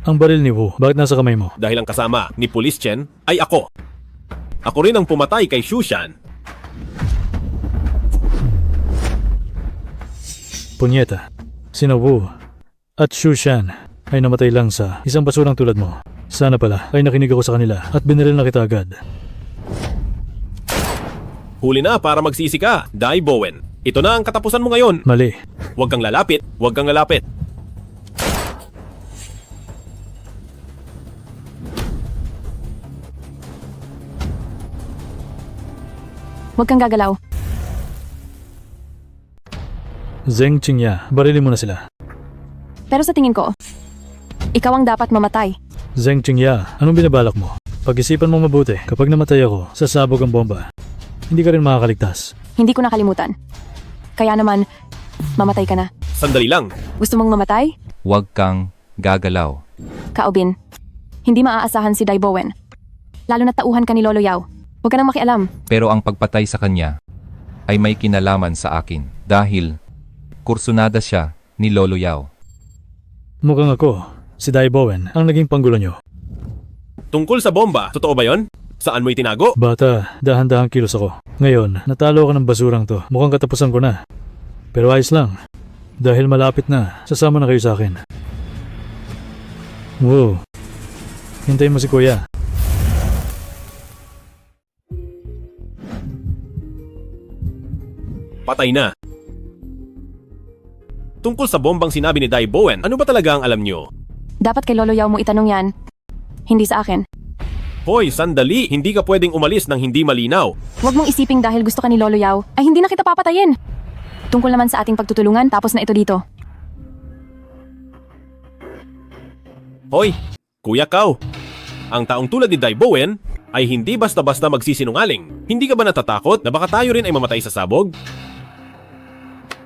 Ang baril ni Wu, bakit nasa kamay mo? Dahil ang kasama ni Police Chen ay ako. Ako rin ang pumatay kay Shushan. Punyeta, sina Wu at Shushan ay namatay lang sa isang basurang tulad mo. Sana pala ay nakinig ako sa kanila at binaril na kita agad. Huli na para magsisi ka, Dai Bowen. Ito na ang katapusan mo ngayon. Mali. Huwag kang lalapit, huwag kang lalapit. Huwag kang gagalaw. Zeng Qingya, barilin mo na sila. Pero sa tingin ko, ikaw ang dapat mamatay. Zeng Qingya, anong binabalak mo? Pag-isipan mo mabuti, kapag namatay ako, sasabog ang bomba. Hindi ka rin makakaligtas. Hindi ko nakalimutan. Kaya naman, mamatay ka na. Sandali lang. Gusto mong mamatay? Huwag kang gagalaw. Kaobin, hindi maaasahan si Dai Bowen. Lalo na tauhan ka ni Lolo Yao. Huwag ka nang makialam. Pero ang pagpatay sa kanya ay may kinalaman sa akin dahil kursunada siya ni Lolo Yao. Mukhang ako, si Dai Bowen, ang naging panggulo nyo. Tungkol sa bomba, totoo ba yon? Saan mo itinago? Bata, dahan-dahang kilos ako. Ngayon, natalo ka ng basurang to. Mukhang katapusan ko na. Pero ayos lang. Dahil malapit na, sasama na kayo sa akin. Wow. Hintayin mo si Kuya. Patay na. Tungkol sa bombang sinabi ni Dai Bowen, ano ba talaga ang alam nyo? Dapat kay Lolo Yao mo itanong yan. Hindi sa akin. Hoy, sandali! Hindi ka pwedeng umalis ng hindi malinaw. Huwag mong isiping dahil gusto ka ni Lolo Yao, ay hindi na kita papatayin. Tungkol naman sa ating pagtutulungan, tapos na ito dito. Hoy, Kuya Kao. Ang taong tulad ni Dai Bowen ay hindi basta-basta magsisinungaling. Hindi ka ba natatakot na baka tayo rin ay mamatay sa sabog?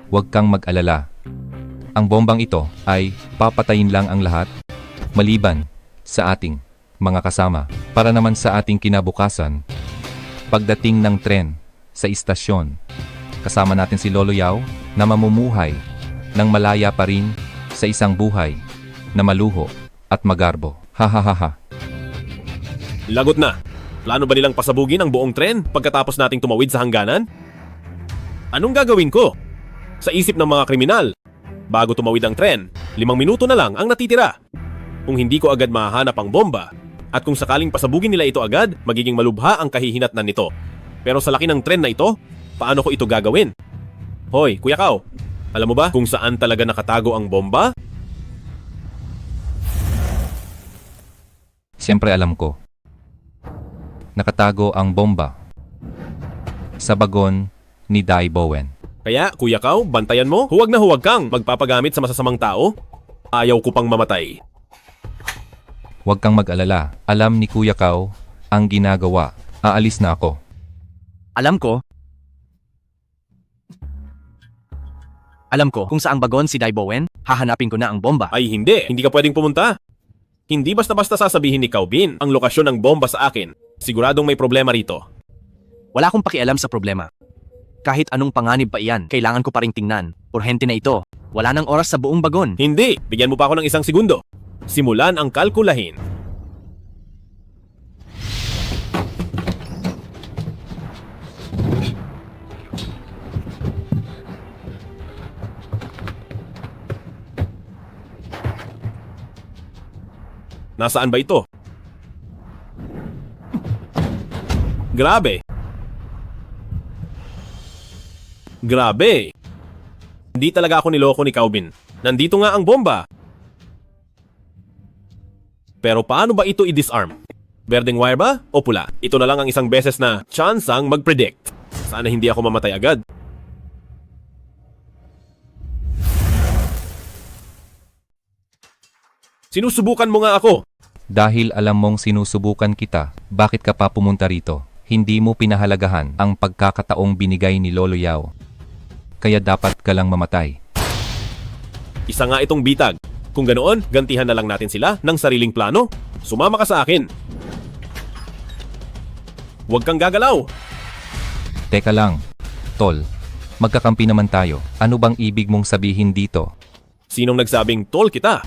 Huwag kang mag-alala. Ang bombang ito ay papatayin lang ang lahat, maliban sa ating mga kasama. Para naman sa ating kinabukasan, pagdating ng tren sa istasyon, kasama natin si Lolo Yao na mamumuhay ng malaya pa rin sa isang buhay na maluho at magarbo. Hahaha. Lagot na. Plano ba nilang pasabugin ang buong tren pagkatapos nating tumawid sa hangganan? Anong gagawin ko? Sa isip ng mga kriminal, bago tumawid ang tren, 5 minuto na lang ang natitira. Kung hindi ko agad mahahanap ang bomba, at kung sakaling pasabugin nila ito agad, magiging malubha ang kahihinatnan nito. Pero sa laki ng tren na ito, paano ko ito gagawin? Hoy, Kuya Kao, alam mo ba kung saan talaga nakatago ang bomba? Siyempre alam ko. Nakatago ang bomba sa bagon ni Dai Bowen. Kaya, Kuya Kao, bantayan mo. Huwag na huwag kang magpapagamit sa masasamang tao. Ayaw ko pang mamatay. Huwag kang mag-alala. Alam ni Kuya Kao ang ginagawa. Aalis na ako. Alam ko kung saang bagon si Dai Bowen. Hahanapin ko na ang bomba. Ay hindi. Hindi ka pwedeng pumunta. Hindi basta-basta sasabihin ni Kao Bin ang lokasyon ng bomba sa akin. Siguradong may problema rito. Wala akong pakialam sa problema. Kahit anong panganib pa iyan, kailangan ko pa ring tingnan. Porhente na ito. Wala nang oras sa buong bagon. Hindi. Bigyan mo pa ako ng 1 segundo. Simulan ang kalkulahin. Nasaan ba ito? Grabe! Grabe! Hindi talaga ako niloko ni Calvin. Nandito nga ang bomba. Pero paano ba ito i-disarm? Berdeng wire ba o pula? Ito na lang ang isang beses na chance-ang mag-predict. Sana hindi ako mamatay agad. Sinusubukan mo nga ako. Dahil alam mong sinusubukan kita, bakit ka pa pumunta rito? Hindi mo pinahalagahan ang pagkakataong binigay ni Lolo Yao. Kaya dapat ka lang mamatay. Isa nga itong bitag. Kung ganoon, gantihan na lang natin sila ng sariling plano. Sumama ka sa akin. Huwag kang gagalaw. Teka lang, Tol. Magkakampi naman tayo. Ano bang ibig mong sabihin dito? Sinong nagsabing tol kita?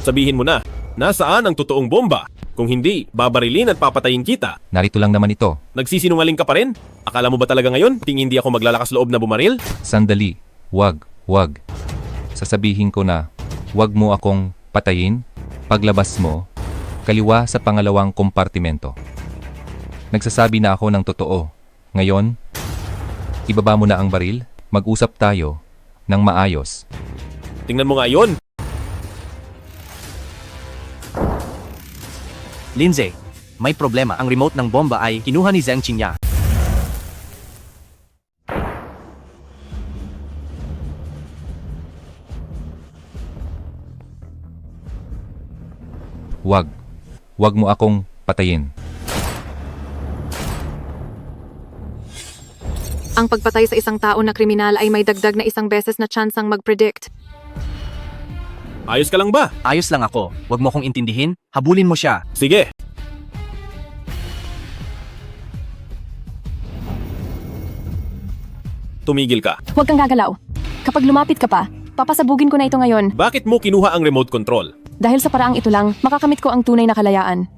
Sabihin mo na, nasaan ang totoong bomba? Kung hindi, babarilin at papatayin kita. Narito lang naman ito. Nagsisinungaling ka pa rin? Akala mo ba talaga ngayon, tingin hindi ako maglalakas loob na bumaril? Sandali. Wag. Sasabihin ko na, wag mo akong patayin. Paglabas mo, kaliwa sa pangalawang kompartimento. Nagsasabi na ako ng totoo. Ngayon, ibaba mo na ang baril, mag-usap tayo ng maayos. Tingnan mo nga yon. Lindsay, may problema. Ang remote ng bomba ay kinuha ni Zheng Qingya. Wag mo akong patayin. Ang pagpatay sa isang tao na kriminal ay may dagdag na isang beses na chance-ang mag-predict. Ayos ka lang ba? Ayos lang ako. Wag mo akong intindihin. Habulin mo siya. Sige. Tumigil ka. Huwag kang gagalaw. Kapag lumapit ka pa, papasabugin ko na ito ngayon. Bakit mo kinuha ang remote control? Dahil sa paraang ito lang, makakamit ko ang tunay na kalayaan.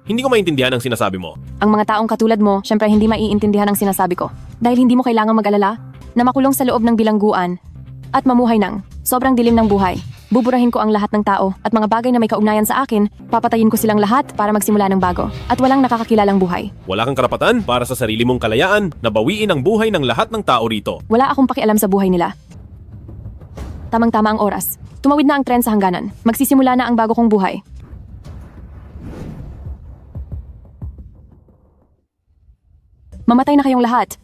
Hindi ko maintindihan ang sinasabi mo. Ang mga taong katulad mo, syempre hindi maiintindihan ang sinasabi ko. Dahil hindi mo kailangang mag-alala na makulong sa loob ng bilangguan at mamuhay ng sobrang dilim ng buhay. Buburahin ko ang lahat ng tao at mga bagay na may kaugnayan sa akin, papatayin ko silang lahat para magsimula ng bago at walang nakakakilalang buhay. Wala kang karapatan para sa sarili mong kalayaan na bawiin ang buhay ng lahat ng tao rito. Wala akong pakialam sa buhay nila. Tamang-tama ang oras. Tumawid na ang tren sa hangganan. Magsisimula na ang bago kong buhay. Mamatay na kayong lahat.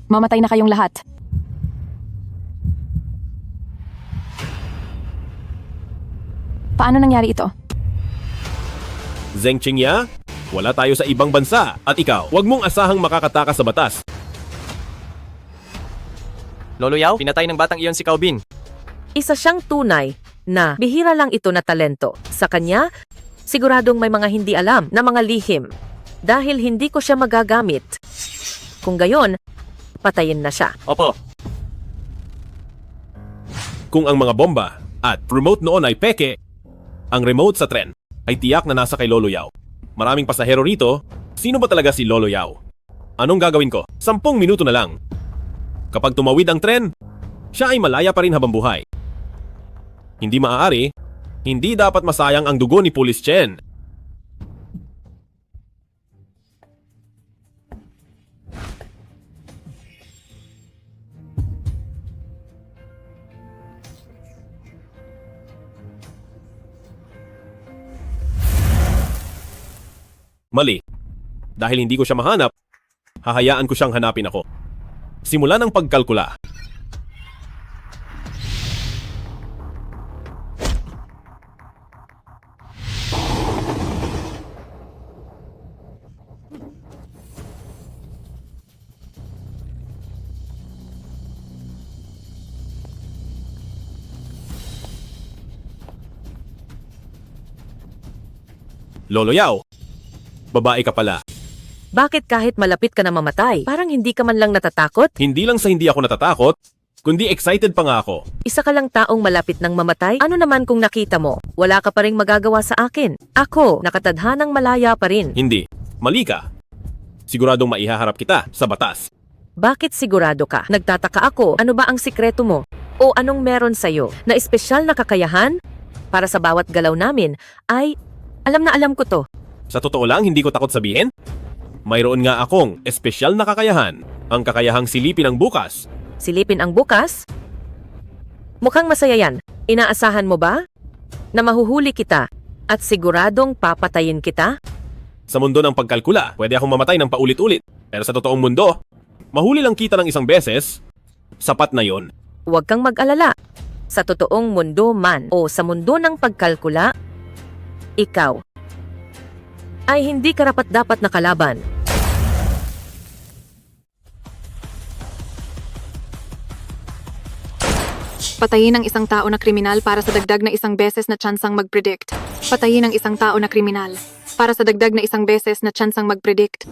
Mamatay na kayong lahat. Paano nangyari ito? Zheng Qingya, wala tayo sa ibang bansa. At ikaw, huwag mong asahang makakatakas sa batas. Lolo Yao, pinatay ng batang iyon si Calvin. Isa siyang tunay na bihira lang ito na talento. Sa kanya, siguradong may mga hindi alam na mga lihim. Dahil hindi ko siya magagamit. Kung gayon, patayin na siya. Opo. Kung ang mga bomba at remote noon ay peke, ang remote sa tren ay tiyak na nasa kay Lolo Yao. Maraming pasahero rito, sino ba talaga si Lolo Yao? Anong gagawin ko? 10 minuto na lang. Kapag tumawid ang tren, siya ay malaya pa rin habang buhay. Hindi maaari, hindi dapat masayang ang dugo ni Police Chen. Mali. Dahil hindi ko siya mahanap, hahayaan ko siyang hanapin ako. Simula ng pagkalkula. Lolo Yao, babae ka pala. Bakit kahit malapit ka na mamatay, parang hindi ka man lang natatakot? Hindi lang sa hindi ako natatakot, kundi excited pa nga ako. Isa ka lang taong malapit ng mamatay? Ano naman kung nakita mo? Wala ka pa ring magagawa sa akin. Ako, nakatadhanang malaya pa rin. Hindi. Mali ka. Siguradong maihaharap kita sa batas. Bakit sigurado ka? Nagtataka ako, ano ba ang sikreto mo? O anong meron sa'yo? Na espesyal na kakayahan? para sa bawat galaw namin ay alam na alam ko to. Sa totoo lang, hindi ko takot sabihin. Mayroon nga akong espesyal na kakayahan. Ang kakayahang silipin ang bukas. Silipin ang bukas? Mukhang masaya yan. Inaasahan mo ba na mahuhuli kita at siguradong papatayin kita? Sa mundo ng pagkalkula, pwede akong mamatay ng paulit-ulit. Pero sa totoong mundo, mahuli lang kita ng isang beses, sapat na yon. Huwag kang mag-alala. Sa totoong mundo man o sa mundo ng pagkalkula, ikaw ay hindi karapat-dapat na kalaban. Patayin ang isang tao na kriminal para sa dagdag na isang beses na tsansang mag-predict. Patayin ang isang tao na kriminal para sa dagdag na isang beses na tsansang mag-predict.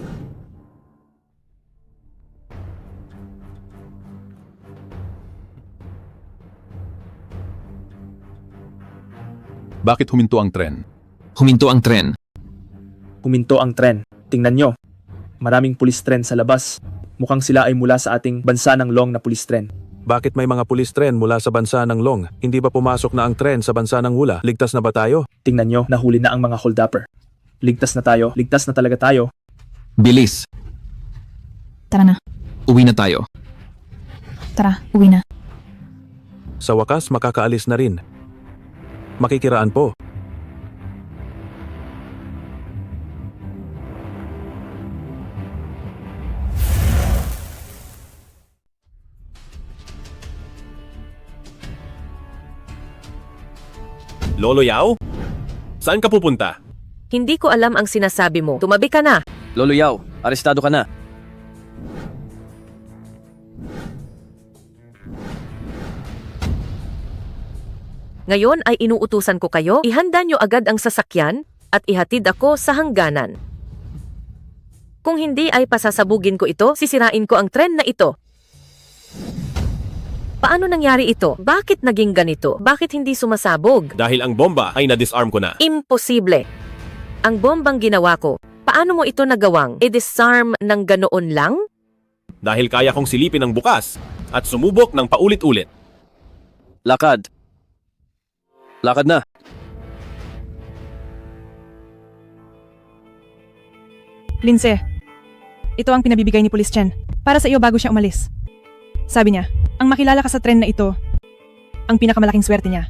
Bakit huminto ang tren? Huminto ang tren. Huminto ang tren. Tingnan nyo. Maraming pulis tren sa labas. Mukhang sila ay mula sa ating bansa ng Long na pulis tren. Bakit may mga pulis tren mula sa bansa ng Long? Hindi ba pumasok na ang tren sa bansa ng Hula? Ligtas na ba tayo? Tingnan nyo, nahuli na ang mga hold-upper. Ligtas na tayo. Ligtas na talaga tayo. Bilis. Tara na. Uwi na tayo. Tara, uwi na. Sa wakas, makakaalis na rin. Makikiraan po. Lolo Yao? Saan ka pupunta? Hindi ko alam ang sinasabi mo. Tumabi ka na. Lolo Yao, arestado ka na. Ngayon ay inuutusan ko kayo, ihanda nyo agad ang sasakyan at ihatid ako sa hangganan. Kung hindi ay pasasabugin ko ito, sisirain ko ang tren na ito. Paano nangyari ito? Bakit naging ganito? Bakit hindi sumasabog? Dahil ang bomba ay na-disarm ko na. Imposible. Ang bombang ginawa ko, paano mo ito nagawang i-disarm ng ganoon lang? Dahil kaya kong silipin ang bukas at sumubok ng paulit-ulit. Lakad. Lakad na. Lindsay, ito ang pinabibigay ni Police Chen para sa iyo bago siya umalis. Sabi niya, ang makilala ka sa tren na ito, ang pinakamalaking swerte niya.